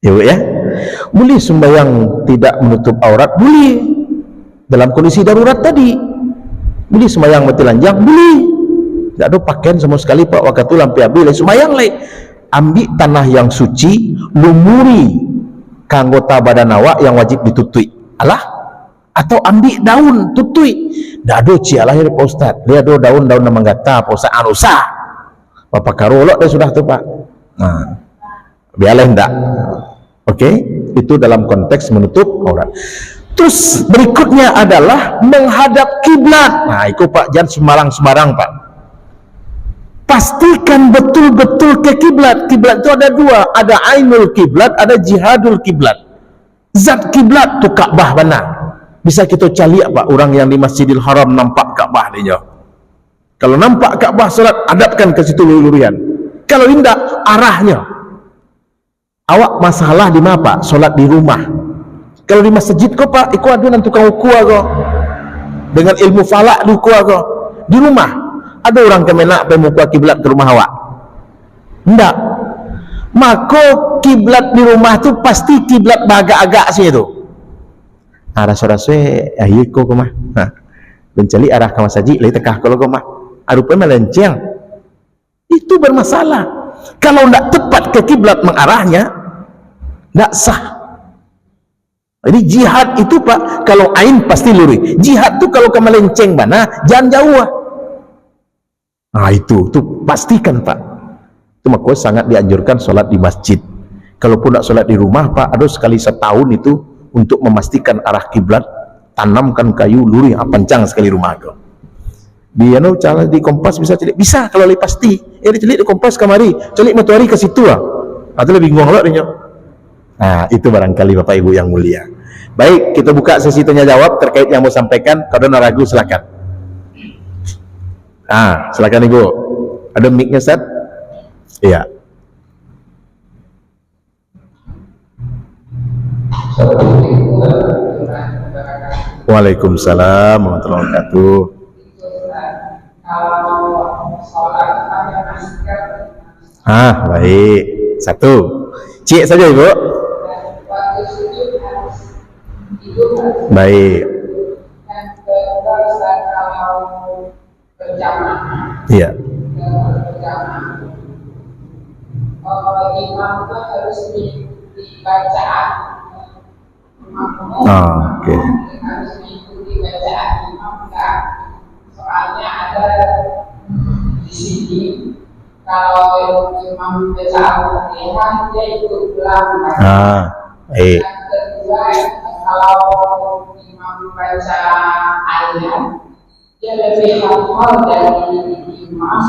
Ya. Boleh sembahyang tidak menutup aurat, boleh. Dalam kondisi darurat tadi. Boleh sembahyang mati lanjang, boleh. Tak ada pakaian sama sekali Pak, waktu itu lampi habis sembahyang lagi. Ambil tanah yang suci, lumuri ke anggota badan awak yang wajib ditutui. Atau ambil daun tutui. Tak ada cialah ya Pak Ustaz. Dia ada daun-daun nama gata Pak Ustaz anusa. Bapak karolok dah sudah tu Pak. Biarlah enggak. Okey, itu dalam konteks menutup aurat. Terus berikutnya adalah menghadap kiblat. Itu Pak, jangan sembarang Pak. Pastikan betul-betul ke kiblat. Kiblat itu ada dua, ada ainul kiblat, ada jihadul kiblat. Zat kiblat tu Ka'bah benar. Bisa kita cari Pak, orang yang di Masjidil Haram nampak Ka'bah dia. Kalau nampak Ka'bah solat, hadapkan ke situ lurian. Kalau tidak, arahnya. Awak masalah di mana Pak? Solat di rumah. Kalau di masjid kau Pak, ikut ada nanti tukang ukur kau. Dengan ilmu falak di ukur kau. Di rumah. Ada orang kemenak pergi muka kiblat ke rumah awak? Tidak. Maka kiblat di rumah tu pasti kiblat agak-agak sini tu. Rasa-rasa ayo kau ke mah. Mencari arah ke masjid, lagi tekah kalau kau mah. Rupanya melenceng. Itu bermasalah. Kalau tidak tepat ke kiblat mengarahnya, tidak sah. Jadi jihad itu Pak, kalau ain pasti lurus. Jihad tu kalau ke melenceng mana, jangan jauh. Itu pastikan Pak. Itu makanya sangat dianjurkan solat di masjid. Kalaupun nak solat di rumah Pak, ada sekali setahun itu untuk memastikan arah kiblat, tanamkan kayu lurus, pancang sekali rumah tu. Dia cara di kompas bisa celik, bisa kalau lebih pasti. Celik di kompas kamari, celik matahari ke situ Itu lebih bingung lah dia. Itu barangkali Bapak Ibu yang mulia. Baik, kita buka sesi tanya jawab terkait yang mau sampaikan. Kalau ada ragu silakan. Silakan Ibu. Ada mic-nya Ustaz? Iya. Waalaikumsalam warahmatullahi wabarakatuh. Baik. Satu. Cik saja Ibu. Baik. Iya. Imam itu harus dibaca. Oke. Harus diikuti bacaan imam enggak? Soalnya ada di sini kalau imam baca Al-Fatihah dia ikut ulang. Yang kedua kalau imam baca ayat dia lebih hafal dari imam.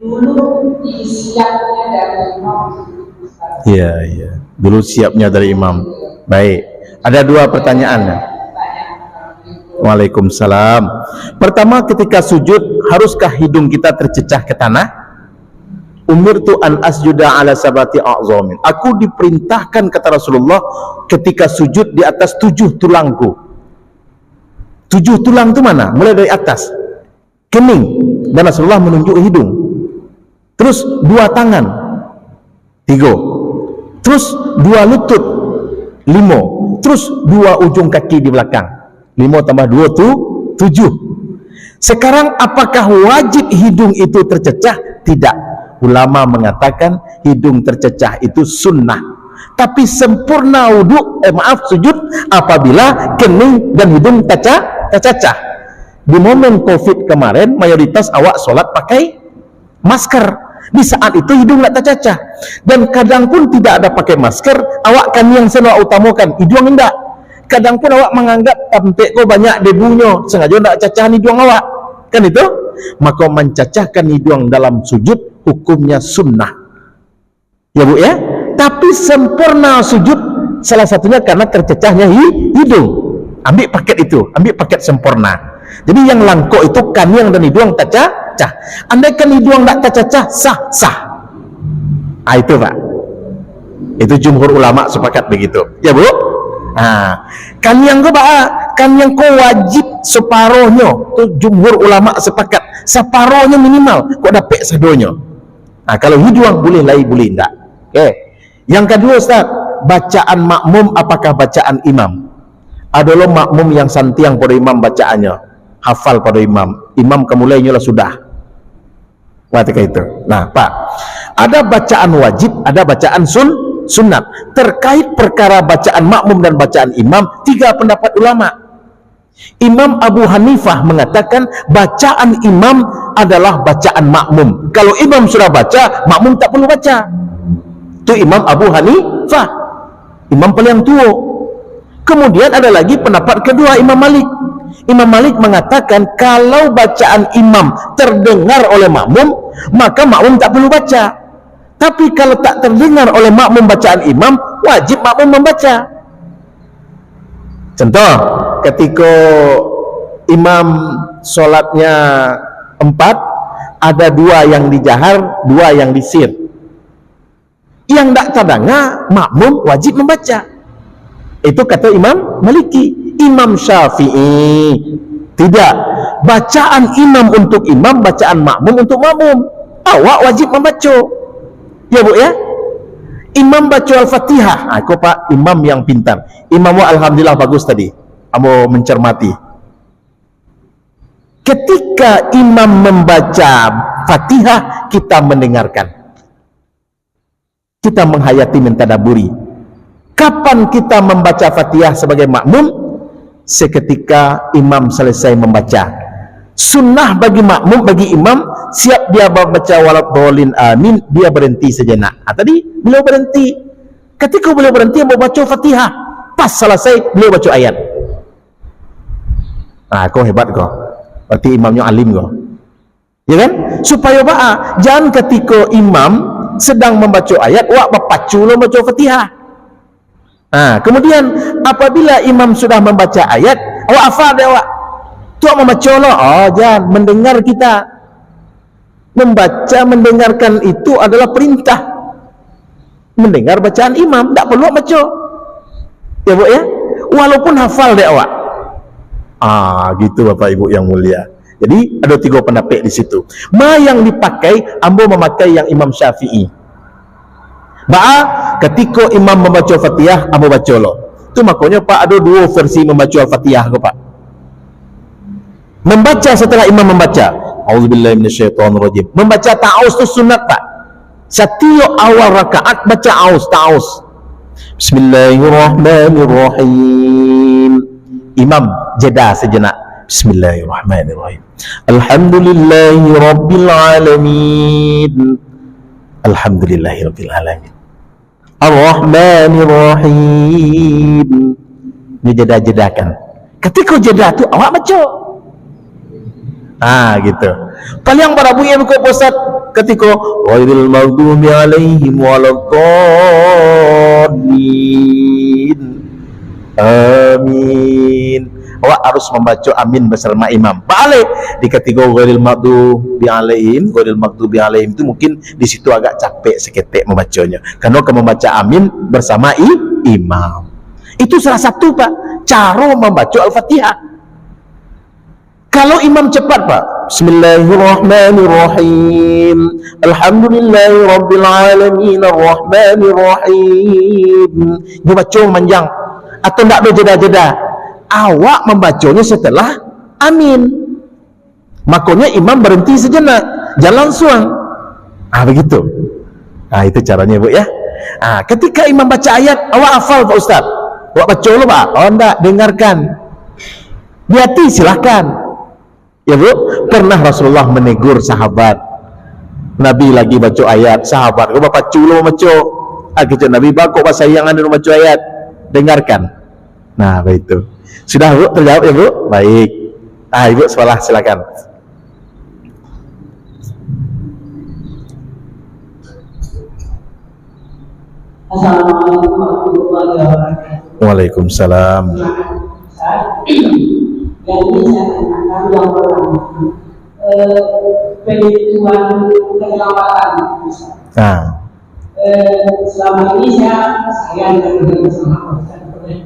Dulu siapnya dari imam. Iya. Dulu siapnya dari imam. Baik. Ada dua pertanyaan. Waalaikumsalam. Pertama, ketika sujud, haruskah hidung kita tercecah ke tanah? Umirtu an asjuda ala sabati a'zamin. Aku diperintahkan, kata Rasulullah, ketika sujud di atas 7 tulangku. 7 tulang itu mana? Mulai dari atas, kening, dan Rasulullah menunjuk hidung. Terus 2 tangan, 3. Terus 2 lutut, 5. Terus 2 ujung kaki di belakang, 5 tambah 2 itu 7. Sekarang apakah wajib hidung itu tercecah? Tidak. Ulama mengatakan hidung tercecah itu sunnah. Tapi sempurna sujud apabila kening dan hidung tercecah. Di momen COVID kemarin, mayoritas awak solat pakai masker. Di saat itu hidung tak tercacah. Dan kadang pun tidak ada pakai masker, awak kan yang selalu utamakan, hidung enggak. Kadang pun awak menganggap tampek kau banyak debunya, sengaja nak cacah hidung awak. Kan itu? Maka mencacahkan hidung dalam sujud hukumnya sunnah. Ya Bu ya? Tapi sempurna sujud salah satunya karena tercacahnya hidung. Ambil paket itu, ambil paket sempurna. Jadi yang langkok itu kaniang dan hidung tak cacah. Andaikan hidung tak tercacah, sah. Itu Pak. Itu jumhur ulama sepakat begitu. Ya Bu? Kaniang ke Pak, kaniang ko wajib separohnya. Tu jumhur ulama sepakat. Separohnya minimal, kok dapat sadonya. Kalau hidung boleh lai, boleh enggak. Okay. Yang kedua Ustaz, bacaan makmum apakah bacaan imam? Adalah makmum yang santiang pada imam bacaannya, hafal pada imam kemulainya lah sudah. Ketika itu. Nah Pak, ada bacaan wajib, ada bacaan sunat. Terkait perkara bacaan makmum dan bacaan imam, 3 pendapat ulama. Imam Abu Hanifah mengatakan bacaan imam adalah bacaan makmum. Kalau imam sudah baca, makmum tak perlu baca. Itu Imam Abu Hanifah, imam paling tua. Kemudian ada lagi pendapat kedua, Imam Malik. Imam Malik mengatakan kalau bacaan imam terdengar oleh makmum, maka makmum tak perlu baca. Tapi kalau tak terdengar oleh makmum bacaan imam, wajib makmum membaca. Contoh, ketika imam solatnya 4, ada 2 yang dijahar, 2 yang disir. Yang tak terdengar, makmum wajib membaca. Itu kata Imam Maliki. Imam Syafi'i tidak. Bacaan imam untuk imam, bacaan makmum untuk makmum. Awak wajib membaca. Ya Bu ya? Imam baca Al-Fatihah. Aku Pak imam yang pintar. Imam alhamdulillah bagus tadi. Kamu mencermati. Ketika imam membaca Fatihah, kita mendengarkan. Kita menghayati, mentadaburi. Kapan kita membaca Fatihah sebagai makmum? Seketika imam selesai membaca. Sunnah bagi makmum, bagi imam, siap dia membaca waladhdallin amin, dia berhenti sejenak. Tadi beliau berhenti. Ketika beliau berhenti membaca Fatihah, pas selesai beliau baca ayat. Kau hebat kau. Berarti imamnya alim kau. Ya kan? Supaya jangan ketika imam sedang membaca ayat, wak berpacu lo baca Fatihah. Kemudian apabila imam sudah membaca ayat, awak hafal dia awak. Tuak membaca lo, jangan mendengar kita. Membaca, mendengarkan itu adalah perintah. Mendengar bacaan imam, tak perlu baca. Ya Bu ya? Walaupun hafal dia awak. Gitu Bapak Ibu yang mulia. Jadi ada 3 pendapat di situ. Yang dipakai, ambo memakai yang Imam Syafi'i. Ketika imam membaca Fatihah, ambo baca lo. Itu makanya Pak ada 2 versi membaca Al-Fatihah ke Pak. Membaca setelah imam membaca, auzubillahi minasyaitonirrajim. Membaca ta'awuz itu sunat Pak. Setiap awal rakaat baca ta'awuz. Bismillahirrahmanirrahim. Imam jeda sejenak. Bismillahirrahmanirrahim. Alhamdulillahi rabbil alamin. Alhamdulillahi rabbil alamin. Ar-Rahmanir-Rahim. Ini jeda-jedakan. Ketika jeda tu awak baca. Gitu. Paling para bunyi buku pusat ketika ghairil maghdubi alaihim waladdallin. Amin. Awak harus membaca amin bersama imam. Balik di ketika ghairil maghdubi alaihim, itu mungkin di situ agak capek seketik membacanya. Karena kamu membaca amin bersama imam. Itu salah satu Pak cara membaca Al-Fatihah. Kalau imam cepat Pak, Bismillahirrahmanirrahim. Alhamdulillahi rabbil alamin arrahmanirrahim. Dia baca panjang atau tidak ada jeda-jeda. Awak membacanya setelah amin. Makanya imam berhenti sejenak, jalan suang. Begitu. Itu caranya Bu ya. Ketika imam baca ayat, awak hafal Pak Ustaz. Awak baca dulu Pak. Enggak, dengarkan. Di hati silahkan. Ya Bu, pernah Rasulullah menegur sahabat. Nabi lagi baca ayat, sahabat, kau bapak culo baca. Kata Nabi, bakok bahasa yang ada baca ayat. Dengarkan. Nah, begitu. Sudah Bu, terjawab ya Bu? Baik. Ibu sekolah silakan. Assalamualaikum warahmatullahi wabarakatuh. Waalaikumsalam. Yang ini saya tanyakan yang pertama, penentuan keselamatan. Selama ini saya bersama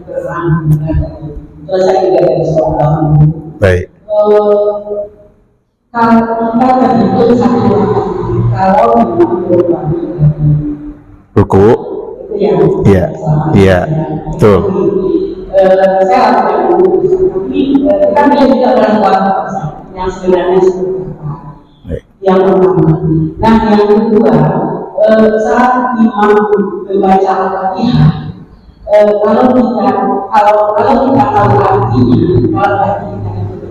berang terus saya juga dari sekolah. Baik. Kalau kita terhitung satu kalau ruku, iya, iya, tuh. Saya tapi kan dia juga berbuat yang sebenarnya seperti apa. Yang pertama. Nah, yang kedua, saat imam membaca Al-Fatihah, kalau kita tahu artinya, kalau tadi kita itu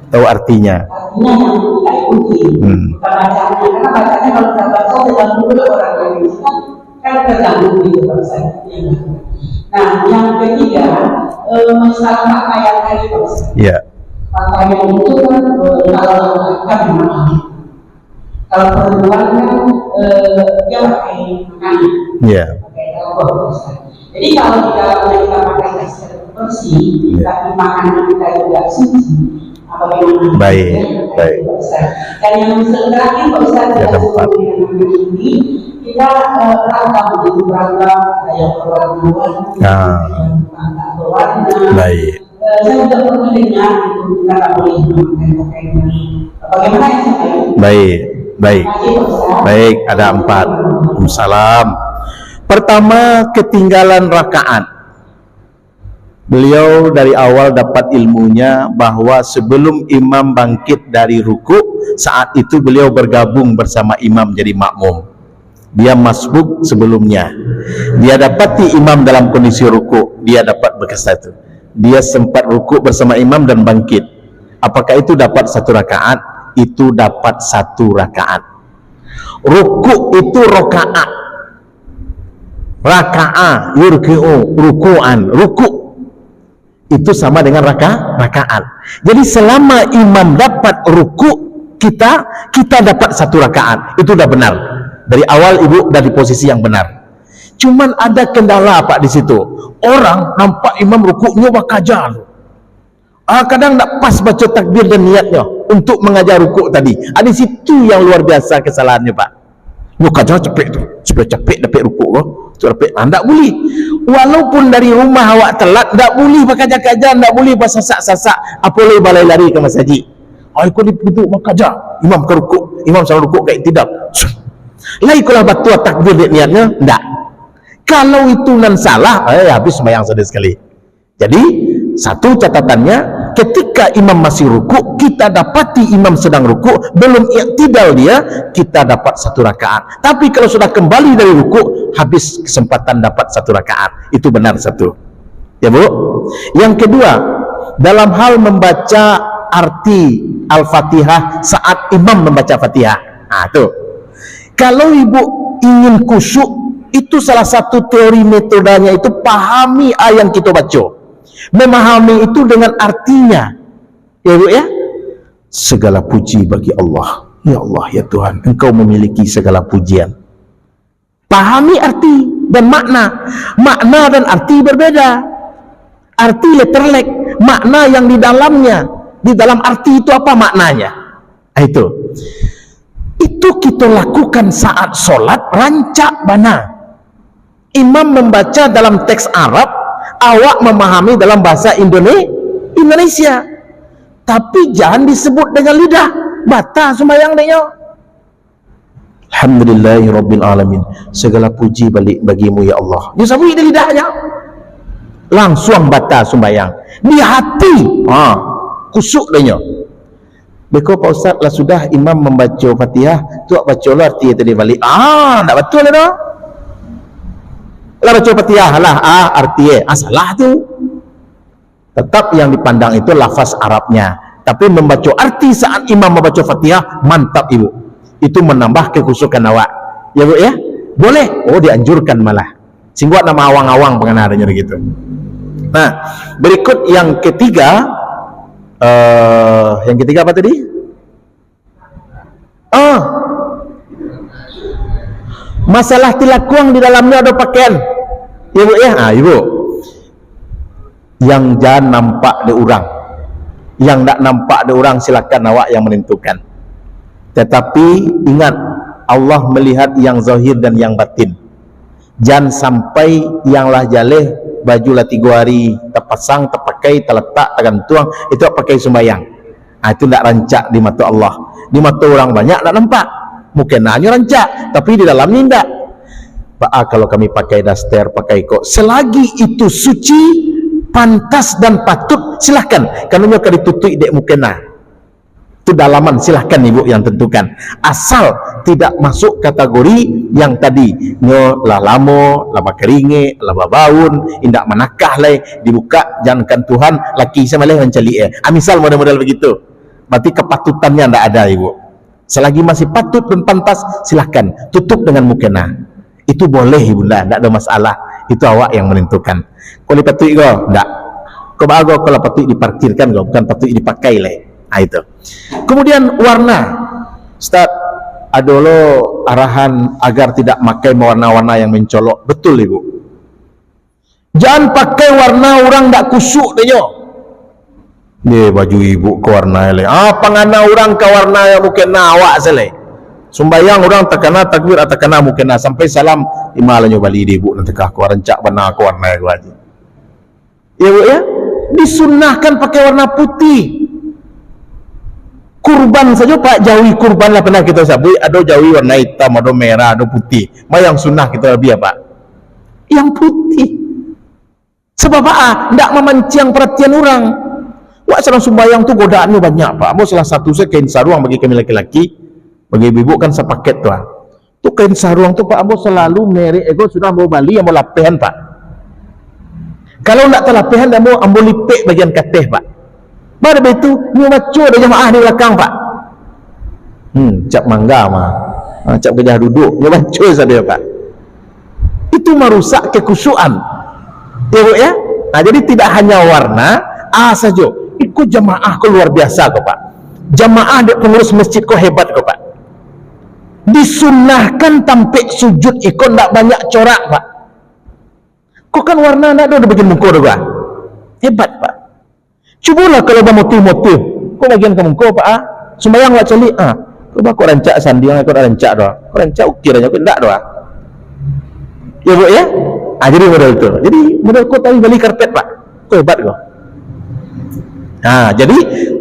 tahu artinya. Artinya yang kita ikuti, bukan bacanya. Karena bacanya kalau kita baca terganggu oleh orang lain, kan terganggu gitu bangsa. Nah, yang ketiga, masalah pakaian tadi, Pak. Iya. Pakaian itu kan kalau laki-laki memang, kalau perempuan kan dia pakai makanan. Iya. Pakai elbow. Jadi kalau di dalamnya kita pakai masker bersih, tapi makanan kita juga suci, bagaimana? Baik, baik. Dan yang terakhir, Pak Ustaz, kita sebut dengan ini, kita ragam begitu beragam, ada yang berwarna-warni, ada yang tak berwarna. Baik. Saya juga pernah dengar itu kita tak boleh memakai pakaian. Bagaimana yang saya? Baik, baik, baik. Ada 4. Salam. Pertama, ketinggalan rakaat. Beliau dari awal dapat ilmunya bahwa sebelum imam bangkit dari ruku, saat itu beliau bergabung bersama imam jadi makmum. Dia masbuk sebelumnya. Dia dapati imam dalam kondisi ruku, dia dapat berkata itu. Dia sempat ruku bersama imam dan bangkit. Apakah itu dapat 1 rakaat? Itu dapat 1 rakaat. Ruku itu rakaat. Rakaat, yurki'u, ruku'an, ruku. Itu sama dengan rakaat. Jadi selama imam dapat ruku, kita dapat 1 rakaat. Itu udah benar. Dari awal ibu dari posisi yang benar. Cuman ada kendala Pak di situ. Orang nampak imam rukuknya bakajar. Kadang tak pas baca takbir dan niatnya untuk mengajar rukuk tadi. Ada situ yang luar biasa kesalahannya Pak. Lu kajar cepet tu. Supaya cepet dapat rukuk loh. Cepet. Tak boleh. Walaupun dari rumah awak telat, tak boleh bakajar-kajar, tak boleh bersasak-sasak. Apa boleh balai lari ke masjid. Kau duduk bakajar. Imam ke rukuk. Imam salah rukuk kayak tidak. Lai kalau batua takbir niatnya, tak. Kalau itu nan salah, habis sembahyang sudah sekali. Jadi, satu catatannya, ketika imam masih ruku, kita dapati imam sedang ruku, belum i'tidal dia, kita dapat 1 rakaat. Tapi kalau sudah kembali dari ruku, habis kesempatan dapat 1 rakaat. Itu benar 1. Ya Bu? Yang kedua, dalam hal membaca arti Al-Fatihah saat imam membaca Fatihah. Tuh. Kalau ibu ingin khusyuk, itu salah satu teori metodanya itu pahami ayat yang kita baca. Memahami itu dengan artinya. Ya Bu ya? Segala puji bagi Allah. Ya Allah, ya Tuhan, Engkau memiliki segala pujian. Pahami arti dan makna. Makna dan arti berbeda. Arti letterlek, makna yang di dalamnya. Di dalam arti itu apa maknanya? Itu kita lakukan saat sholat rancak bana. Imam membaca dalam teks Arab, awak memahami dalam bahasa Indonesia. Tapi jangan disebut dengan lidah. Batal sembahyang dia. Alhamdulillahirabbil alamin. Segala puji balik bagimu ya Allah. Dia sebut di lidahnya. Langsung batal sembahyang. Di hati, kusuk dia. Beko Pak Ustaz lah sudah imam membaca Fatihah, tu baca lah arti tadi balik. Tak betul dah. Lah baca Fatihah lah, arti salah tu. Tetap yang dipandang itu lafaz Arabnya. Tapi membaca arti saat imam membaca Fatihah, mantap ibu. Itu menambah kekhusyukan awak. Ya bu ya? Boleh. Oh, dianjurkan malah. Sehingga nama awang-awang pengenaranya gitu. Nah, berikut yang ketiga. Yang ketiga apa tadi? Masalah tilakuang di dalamnya ada pakaian. Ya bu ya? Ibu. Yang jangan nampak di orang. Yang tak nampak di orang silakan awak yang menentukan. Tetapi ingat, Allah melihat yang zahir dan yang batin. Jangan sampai yang lah jaleh baju lah 3 hari terpasang, terpakai, terletak, tergantung, itu pakai sembahyang. Itu tak rancak di mata Allah. Di mata orang banyak tak nampak. Mungkin hanya rancak, tapi di dalamnya tidak. Kalau kami pakai daster, pakai kok, selagi itu suci, pantas dan patut, silahkan. Karena akan ditutup dek mukena. Itu dalaman, silahkan ibu yang tentukan. Asal tidak masuk kategori yang tadi nyo lah lamo, lah keringe, lah baun, indak manakah lah dibuka, jangankan Tuhan laki sama leh menceli misal model-model begitu. Berarti kepatutannya ndak ada ibu. Selagi masih patut dan pantas, silahkan tutup dengan mukena. Itu boleh ibu, ndak ada masalah. Itu awak yang menentukan. Kalau patut go, ndak. Kau bago kalau patut diparkirkan go, bukan patut dipakai leh. Itu. Kemudian warna, Ustaz, ada lo arahan agar tidak pakai warna-warna yang mencolok. Betul ibu. Jangan pakai warna orang tak kusuk deh yo. Ni baju ibu ke warna le. Pangana orang ke warna yang mungkin awak sele. Sumbayang orang takana takbir atakana mungkin sampai salam imalanya bali di ibu nanti kah ku rancak benar ke warna yang wajib. Ya bu ya, disunnahkan pakai warna putih. Kurban saja Pak, jawi kurban lah pernah kita sabui, ada jawi warna hitam, ada merah, ada putih. Yang sunnah kita lebih apa? Yang putih. Sebab apa? Tidak memancing perhatian orang. Wah, salah sembahyang tu godaannya banyak Pak. Mau salah satu saya kain sarung bagi kami laki-laki, bagi ibu kan sepaket tuh. Tu kain sarung tu Pak, mau selalu merek ego sudah mau bali yang mau lapihan Pak. Kalau tidak terlapihan, dia mau ambil lipek bagian kateh Pak. Pada itu ni baca ada jemaah di belakang Pak. Cap mangga mah. Cap gajah duduk, dia baca saja Pak. Itu merusak kekhusyuan. Ya Bu ya? Jadi tidak hanya warna, saja. Ikut jemaah kau luar biasa kau Pak. Jemaah dia pengurus masjid kau hebat kau Pak. Disunnahkan tampik sujud ikut tak banyak corak Pak. Kau kan warna nak ada bikin muka dah hebat Pak. Cubalah kalau ada motif-motif. Kau bagian kamu kau Pak sembahyang wak celi kau kau rancak sandi yang kau rancak doa. Kau rancak ukir aja kau ndak doa. Ya Bu ya? Jadi model itu. Jadi model kau tahu beli karpet Pak. Kau hebat kau. Jadi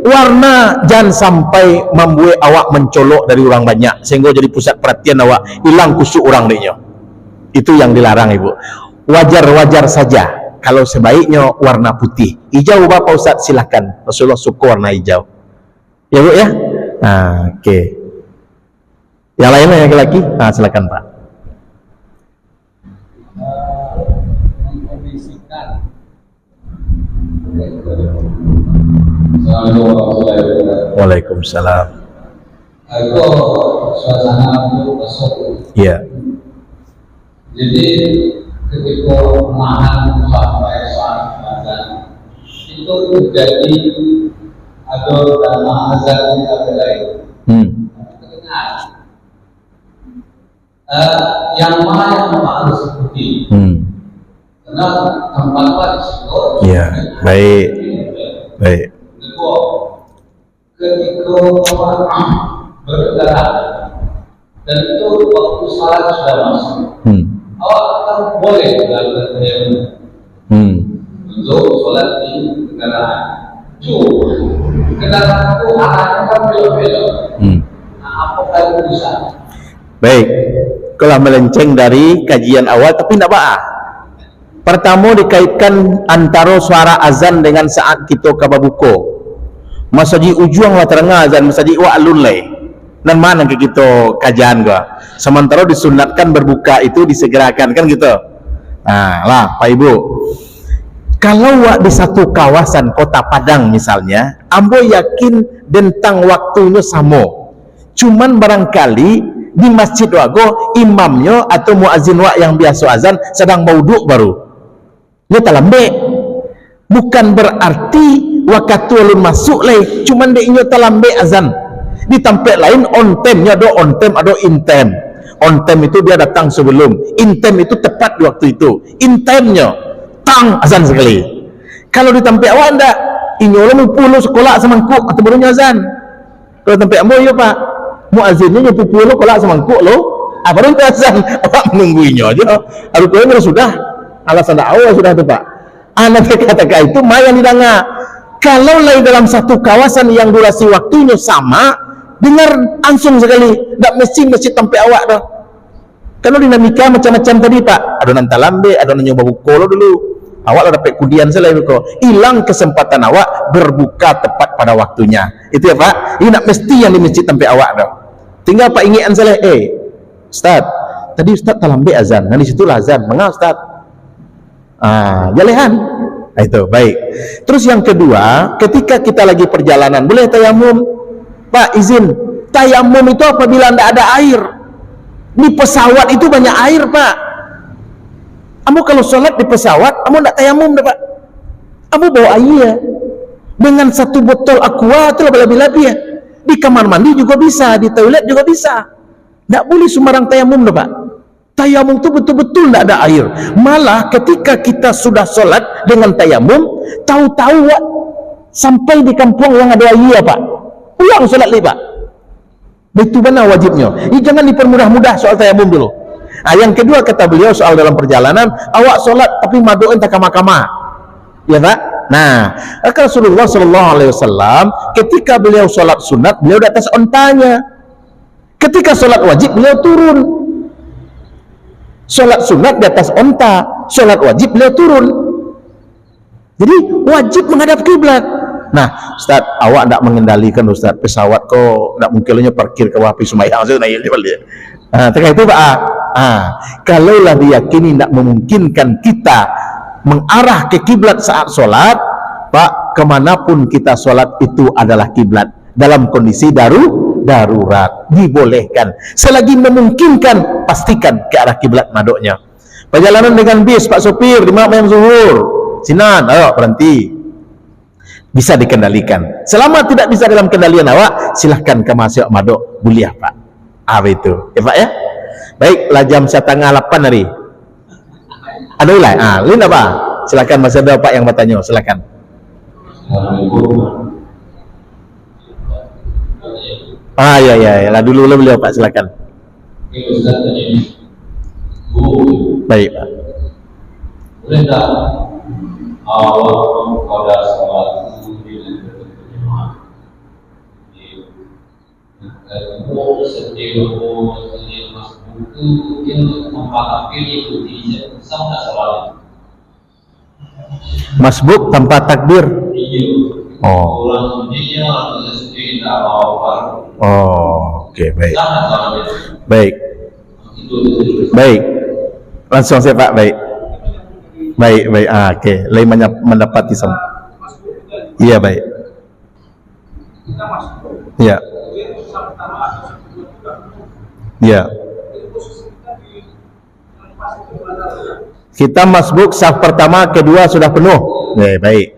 warna jangan sampai membuat awak mencolok dari orang banyak sehingga jadi pusat perhatian awak, hilang khusyuk orang dehnya. Itu yang dilarang Ibu. Wajar-wajar saja. Kalau sebaiknya warna putih. Hijau Bapak Ustaz silakan. Rasulullah suka warna hijau. Ya Bu ya? Oke. Yang lainnya yang laki-laki? Silakan Pak. Waalaikumsalam. Itu suasana masuk. Iya. Jadi ketika mahan sampai saat azan itu terjadi ada nama azan kita lain. Terdengar. Yang mana yang harus ikuti? Karena tempat itu. Iya, baik. Baik. Kedua, ketika orang bergerak dan itu waktu salat sudah masuk. Awak akan boleh melakukan untuk solat di kendaraan. Kendaraan itu arahnya kan belok-belok. Apakah itu bisa? Baik, kalau melenceng dari kajian awal tapi tidak apa. Pertama dikaitkan antara suara azan dengan saat kita kababuko. Masjid ujung lah terengah azan, masjid wa alun lai. Dan mana ke kita kajian gua. Sementara disunatkan berbuka itu disegerakan kan gitu. Lah Pak Ibu. Kalau wak di satu kawasan kota Padang misalnya, ambo yakin tentang waktunya sama. Cuman barangkali di masjid wago imamnya atau muazin wak yang biasa azan sedang mauduk baru. Dia tak lambe. Bukan berarti waktu ulun masuk leh, cuman dia inyo tak lambe azan. Di tempat lain on time-nya ada on time, ada in time. On time itu dia datang sebelum, in time itu tepat di waktu itu. In time-nya tang azan sekali. Kalau di tempat awak ndak, inyo lah mupuluh sekolah semangkuk atau barunya azan. Kalau tempat ambo yo Pak, muazinnya nyepuluh sekolah semangkuk lo, baru azan. Awak menunggu inyo aja. Aru kowe sudah alasan awal sudah tu Pak. Anak kata-kata itu maya didanga. Kalau lain dalam satu kawasan yang durasi waktunya sama, dengar langsung sekali, tak mesti tempat awak dah. Kalau dinamika macam-macam tadi Pak, ada nanti lambe, ada nyoba buka lo dulu. Awak lah dapat kudian selain itu, hilang kesempatan awak berbuka tepat pada waktunya. Itu ya Pak. Ini tak mesti yang di masjid tempat awak dah. Tinggal Pak ingat salah, Ustaz, tadi Ustaz tak lambe azan, nah di situ lah azan, mengapa Ustaz? Jalehan. Itu baik. Terus yang kedua, ketika kita lagi perjalanan, boleh tayamum? Pak izin, tayamum itu apabila tidak ada air. Di pesawat itu banyak air Pak. Kamu kalau sholat di pesawat, kamu tidak tayamum Pak. Kamu bawa air dengan satu botol aqua itu lebih-lebih ya. Di kamar mandi juga bisa, di toilet juga bisa. Tidak boleh sembarang tayamum Pak. Tayamum itu betul-betul tidak ada air. Malah ketika kita sudah sholat dengan tayamum, tahu-tahu sampai di kampung yang ada air Pak, ulang sholat lagi Pak. Itu mana wajibnya. Ini jangan dipermudah-mudah soal tayamum dulu. Yang kedua kata beliau soal dalam perjalanan, awak sholat tapi maduin tak kama-kama, ya Pak. Nah, Rasulullah SAW ketika beliau sholat sunat, beliau di atas ontanya. Ketika sholat wajib, beliau turun. Sholat sunat di atas onta, sholat wajib beliau turun. Jadi wajib menghadap kiblat. Nah, Ustaz, awak tidak mengendalikan Ustaz, pesawat kok tidak mungkin lo parkir ke wapi sumayang saya naik dia. Terkait itu Pak. Kalaulah diyakini tidak memungkinkan kita mengarah ke kiblat saat sholat, Pak, kemanapun kita sholat itu adalah kiblat dalam kondisi darurat, dibolehkan selagi memungkinkan, pastikan ke arah kiblat madoknya. Perjalanan dengan bis Pak sopir di malam zuhur Sinan, ayo berhenti, bisa dikendalikan. Selama tidak bisa dalam kendalian awak, silahkan ke masuk madok buliah Pak. Itu ya Pak ya. Baiklah, jam 7:30 hari ada ulai. Lin apa? Silakan masih ada Pak yang bertanya, silakan. Ya, lah dulu beliau Pak, silakan. Baik Pak. Boleh tak awal pada sholat dengan berjemaah? Setiap itu mungkin tempat takbir ikuti sama sholat. Masbuk tanpa takbir. Oke, baik. Baik. Langsung saya Pak, baik. Oke. Lain mendapati sama. Iya, baik. Iya. Iya. Kita masbuk saf pertama, kedua sudah penuh. Baik.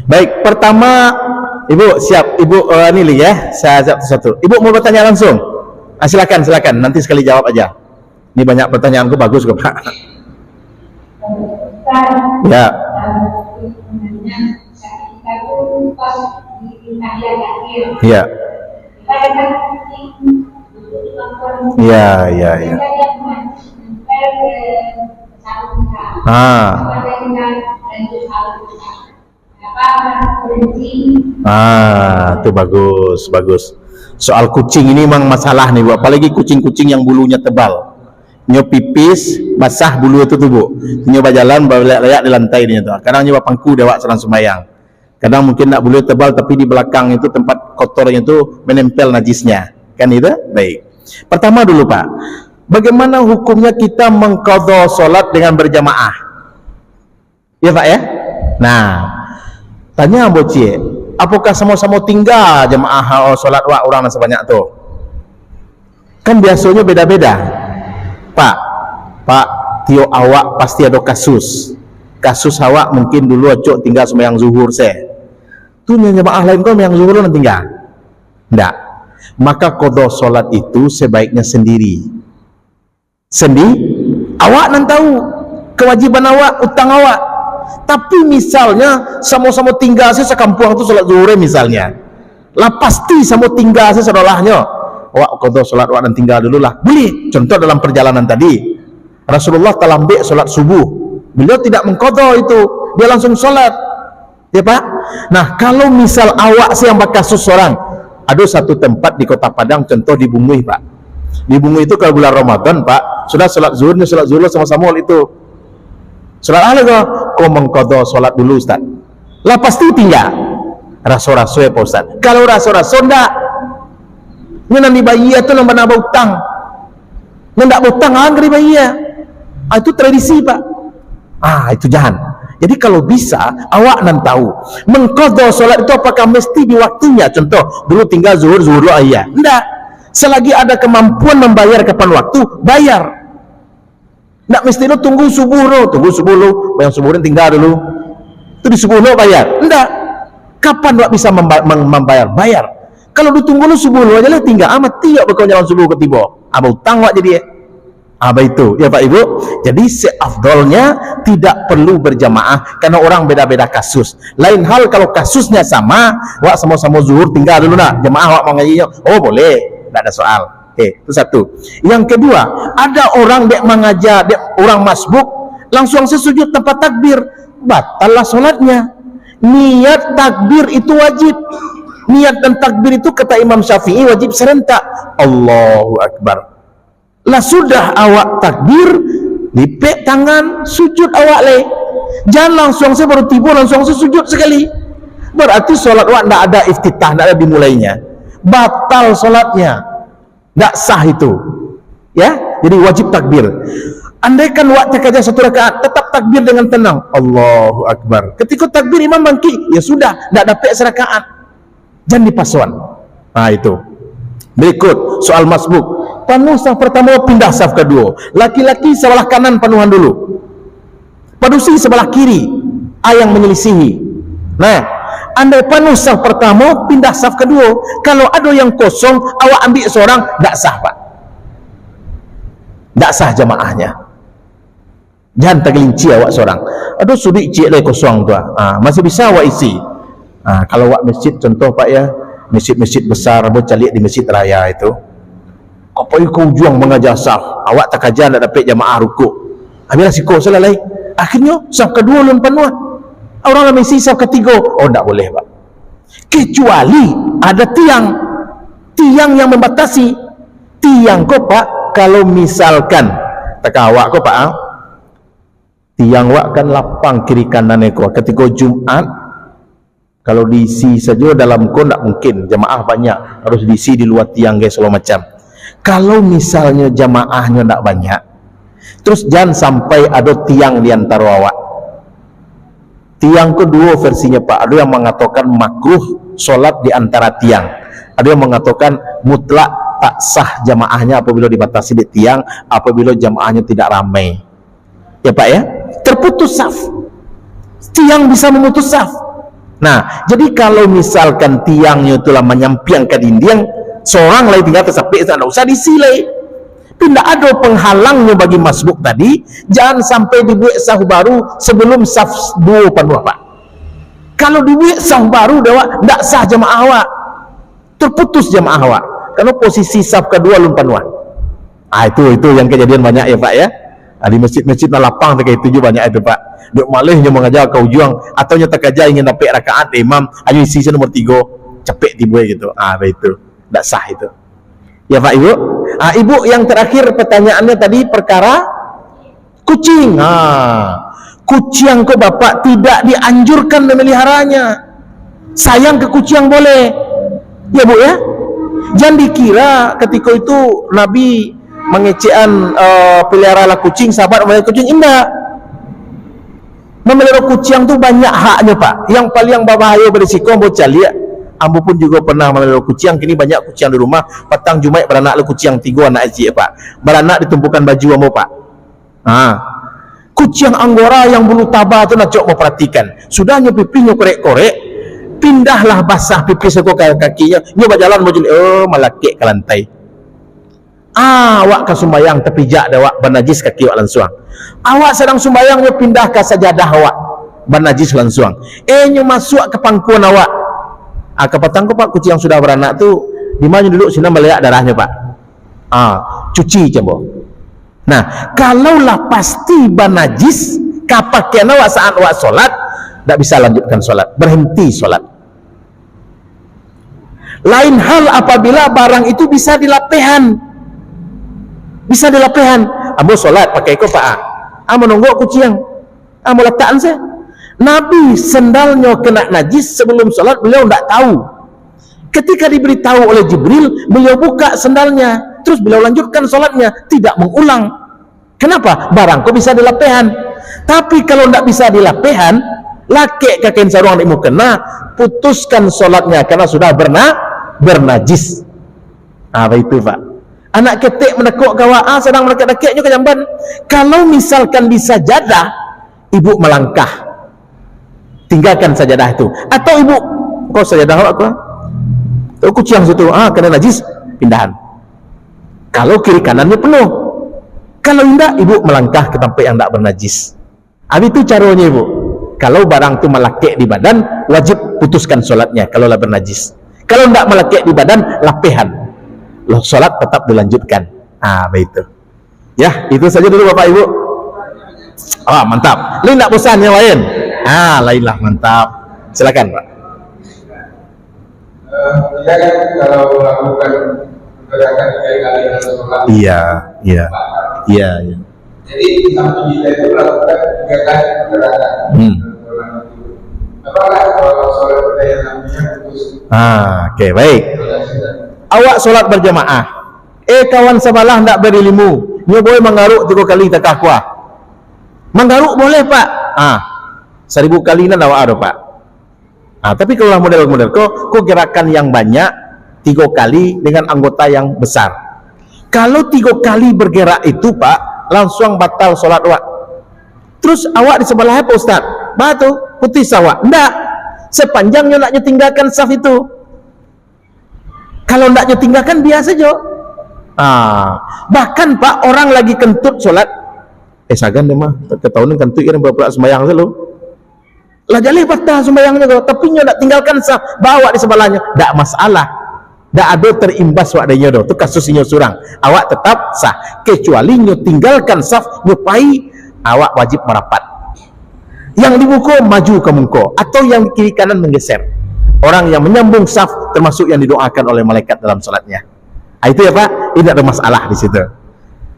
Baik. Pertama, Ibu siap. Ibu ini li ya. Saya satu. Ibu mau bertanya langsung? Silakan. Nanti sekali jawab aja. Ini banyak pertanyaanku bagus kok Pak. Ya. Ya. Ya. Itu bagus. Soal kucing ini memang masalah nih Bu, apalagi kucing-kucing yang bulunya tebal. nyo pipis basah bulu itu tuh bu, nyo berjalan layak di lantai dia tuh. Kadang nyo pangku dewak serang sembahyang, kadang mungkin nak bulu tebal tapi di belakang itu tempat kotornya itu menempel najisnya, kan itu. Baik, pertama dulu Pak, bagaimana hukumnya kita mengqadha salat dengan berjamaah, ya Pak ya? Nah, tanya Bocie, apakah sama-sama tinggal jamaah salat wa orang sebanyak tuh? Kan biasanya beda-beda Pak, tio awak pasti ada kasus awak mungkin dulu acok tinggal sembahyang zuhur tu jemaah lain kau yang zuhur nanti tinggal enggak, maka qadha salat itu sebaiknya sendiri awak nan tahu kewajiban awak, utang awak. Tapi misalnya sama-sama tinggal sekampung tu salat zuhur misalnya lah, pasti sama tinggal sedolahnya awak qadha salat awak dan tinggal dulu lah, boleh. Contoh dalam perjalanan tadi Rasulullah telah ambil solat subuh, beliau tidak mengqadha itu, dia langsung solat, ya Pak. Nah, kalau misal awak yang berkasus seorang, ada satu tempat di Kota Padang, contoh di Bungui Pak. Di Bungui itu kalau bulan Ramadan Pak, sudah solat zuhur sama-sama itu. Solat ahli kau mengqadha solat dulu Ustaz. Lah pasti tinggal. Raso-raso ya Pak Ustaz. Kalau raso-raso enggak, ini nanti bayi itu nambah utang. Ndak utang angri bayi ya. Itu tradisi Pak. Itu jangan. Jadi kalau bisa awak nan tahu mengqadha salat itu apakah mesti di waktunya. Contoh dulu tinggal zuhur dulu ayah. Enggak. Selagi ada kemampuan membayar kapan waktu, bayar. Enggak mesti lo tunggu subuh lo, bayang subuh tinggal dulu. Itu di subuh lo bayar. Enggak. Kapan awak bisa membayar? Bayar. Kalau ditunggu lo subuh lo aja lo tinggal amat tiap bekau jalan subuh ketiba. Utang awak jadi itu ya Pak Ibu. Jadi seafdolnya tidak perlu berjamaah karena orang beda-beda kasus. Lain hal kalau kasusnya sama, wak sama-sama zuhur tinggal dulu nah, jamaah wak mau ngajinya, boleh, tidak ada soal. Itu satu. Yang kedua, ada orang dek mengajar, orang masbuk langsung sesujud tanpa takbir, batallah solatnya. Niat takbir itu wajib. Niat dan takbir itu kata Imam Syafi'i wajib serentak. Allahu Akbar. Lah sudah awak takbir, lipet tangan, sujud awak le. Jangan langsung saya baru tiba langsung saya sujud sekali. Berarti solat awak tidak ada iftitah, tidak ada dimulainya. Batal solatnya, tidak sah itu. Ya, jadi wajib takbir. Andaikan awak terkaja satu rakaat, tetap takbir dengan tenang. Allahu Akbar. Ketika takbir imam bangkit, ya sudah, tidak dapat serakaat. Jangan dipasuan. Itu. Berikut soal masbuk. Panuh saf pertama, pindah saf kedua. Laki-laki sebelah kanan panuhan dulu. Padusi sebelah kiri, yang menyelisihi. Nah, andai panuh saf pertama, pindah saf kedua. Kalau ada yang kosong, awak ambil seorang, tak sah Pak. Tak sah jamaahnya. Jangan tergelinci awak seorang. Aduh sudik cik lagi kosong tu. Masih bisa awak isi. Kalau awak masjid contoh Pak ya, masjid-masjid besar, bercalik di masjid raya itu. Apa yang kau juang mengajar saf, awak tak kajian tak dapat jamaah rukuk, habislah siko selesai. Akhirnya saf kedua lun penuh, orang ramai isi saf ketiga, tak boleh Pak. Kecuali ada tiang yang membatasi. Tiang kau Pak, kalau misalkan tak awak kau Pak, tiang awak kan lapang kiri kanan kau. Ketika Jumat, kalau diisi saja dalam kau tak mungkin, jamaah banyak harus diisi di luar tiang guys, segala macam. Kalau misalnya jamaahnya tidak banyak, terus jangan sampai ada tiang di antara awak. Tiang kedua versinya Pak, ada yang mengatakan makruh solat di antara tiang, ada yang mengatakan mutlak tak sah jamaahnya apabila dibatasi di tiang, apabila jamaahnya tidak ramai. Ya Pak ya, terputus saf. Tiang bisa memutus saf. Nah, jadi kalau misalkan tiangnya itulah menyampiang ke dinding, seorang lain tinggal tersapik, tidak usah disilai. Tidak ada penghalangnya bagi masbuk tadi. Jangan sampai dibuat saf baru sebelum saf dua penuh Pak. Kalau dibuat saf baru tidak sah jamaah awak, terputus jamaah awak karena posisi saf kedua belum penuh. Itu yang kejadian banyak ya Pak ya. Di masjid-masjid lapang kayak itu juga banyak itu Pak. Duk malihnya mengajar kau juang atau nyata kerja ingin dapat rakaat imam ayo isi nomor 3 cepet dibuat gitu. Itu tidak sah itu. Ya Pak Ibu. Ibu yang terakhir pertanyaannya tadi perkara kucing. Kucing kok Bapak tidak dianjurkan memeliharanya. Sayang ke kucing boleh. Ya Bu ya. Jangan dikira ketika itu Nabi mengecekan peliharalah kucing, sahabat memelihara kucing. Indah. Memelihara kucing tu banyak haknya Pak. Yang paling berbahaya berisiko bocah lihat. Ambo pun juga pernah memelihara kucing. Kini banyak kucing di rumah. Petang Jumaat beranak le kucing 3 anak aja Pak. Beranak ditumpukan baju ambo Pak. Kucing Anggora yang bulu tabah tu nak cok mau perhatikan. Sudahnya pipinya korek-korek, pindahlah basah pipi seko kakinya. Dia berjalan mau jadi malakek ke lantai. Awak ke sumbayang terpijak dah awak bernajis kaki awak langsung. Awak sedang sumbayang dia pindah ke sajadah awak bernajis langsung. Nyo masuk ke pangkuan awak. Ke petang Pak kucing yang sudah beranak tu di mana duduk sini melihat darahnya Pak. Cuci coba. Nah, kalaulah pasti bernajis kapakaian awak saat awak solat, tak bisa lanjutkan solat, berhenti solat. Lain hal apabila barang itu bisa dilapehan. Bisa dilapehan. Ambo solat pakai ko Pak. Menunggu kucing. Mau letakkan saya. Nabi sendalnya kena najis sebelum solat beliau tidak tahu. Ketika diberitahu oleh Jibril, beliau buka sendalnya. Terus beliau lanjutkan solatnya, tidak mengulang. Kenapa? Barang kok bisa dilapehan. Tapi kalau tidak bisa dilapehan, laki kakin sarung yang mau kena, putuskan solatnya karena sudah bernajis. Apa itu Pak? Anak ketik menekuk kawa, sedang menekuk-nekuknya ke jamban. Kalau misalkan bisa jadah, ibu melangkah, tinggalkan sajadah itu. Atau ibu, kok sajadah awak kok? Kucing situ, kena najis, pindahan. Kalau kiri kanannya penuh, kalau tidak ibu melangkah ke tempat yang tidak bernajis. Habis itu caranya ibu. Kalau barang itu melakek di badan, wajib putuskan solatnya kalau lah bernajis. Kalau tidak melakek di badan, lapehan. Solat tetap dilanjutkan. Begitu. Ya, itu saja dulu Bapak Ibu. Mantap. Ini tidak bosan yang lain? Lainlah, mantap. Silakan Pak. Ya kan kalau melakukan gerakan 3 kali dalam sholat. Iya. Jadi satu kita itu melakukan 3 kali gerakan. Apakah kalau sholat kita yang namanya putus? Oke, baik. Awak sholat berjamaah. Kawan sebelah tidak berilmu. Dia boleh menggaruk 3 kali takah kuah. Menggaruk boleh Pak. 1000 kali nan awak ada Pak. Tapi kalau model-model kok gerakan yang banyak 3 kali dengan anggota yang besar. Kalau 3 kali bergerak itu Pak, langsung batal sholat awak. Terus awak di sebelahnya Pak Ustaz, batu putih awak. Enggak, sepanjangnya naknya tinggalkan saf itu. Kalau naknya tinggalkan biasa saja. Bahkan Pak, orang lagi kentut sholat, sagan dia mah ketahuan kentut yang berapa sembahyang selalu. Lah jalih patah sembahyangnya kau, tapi nyo nak tinggalkan sah, bawa di sebelahnya, tak masalah, tak ada terimbas wadanya do. Itu kasusnya surang, awak tetap sah, kecuali nyo tinggalkan sah, nyopai, awak wajib merapat. Yang di muka maju ke muka, atau yang kiri kanan menggeser. Orang yang menyambung saf termasuk yang didoakan oleh malaikat dalam salatnya. Itu ya Pak, tidak ada masalah di situ.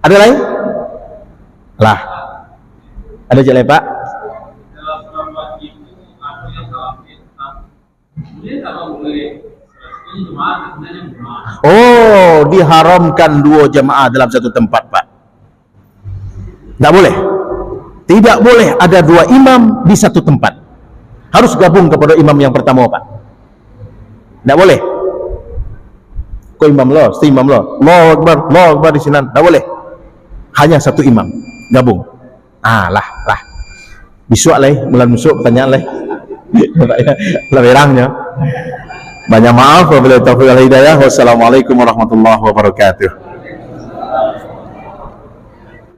Ada lain? Lah, ada jalan Pak? Diharamkan 2 jamaah dalam satu tempat Pak. Tidak boleh. Tidak boleh ada 2 imam di satu tempat. Harus gabung kepada imam yang pertama Pak. Tidak boleh. Kau imam lo, imam lo, Allahu Akbar di sini. Tidak boleh. Hanya satu imam gabung. Lah. Besok lah, bulan besok pertanyaan lah. Lebih banyak maaf wabillahi taufiq wal hidayah. Wassalamualaikum warahmatullahi wabarakatuh.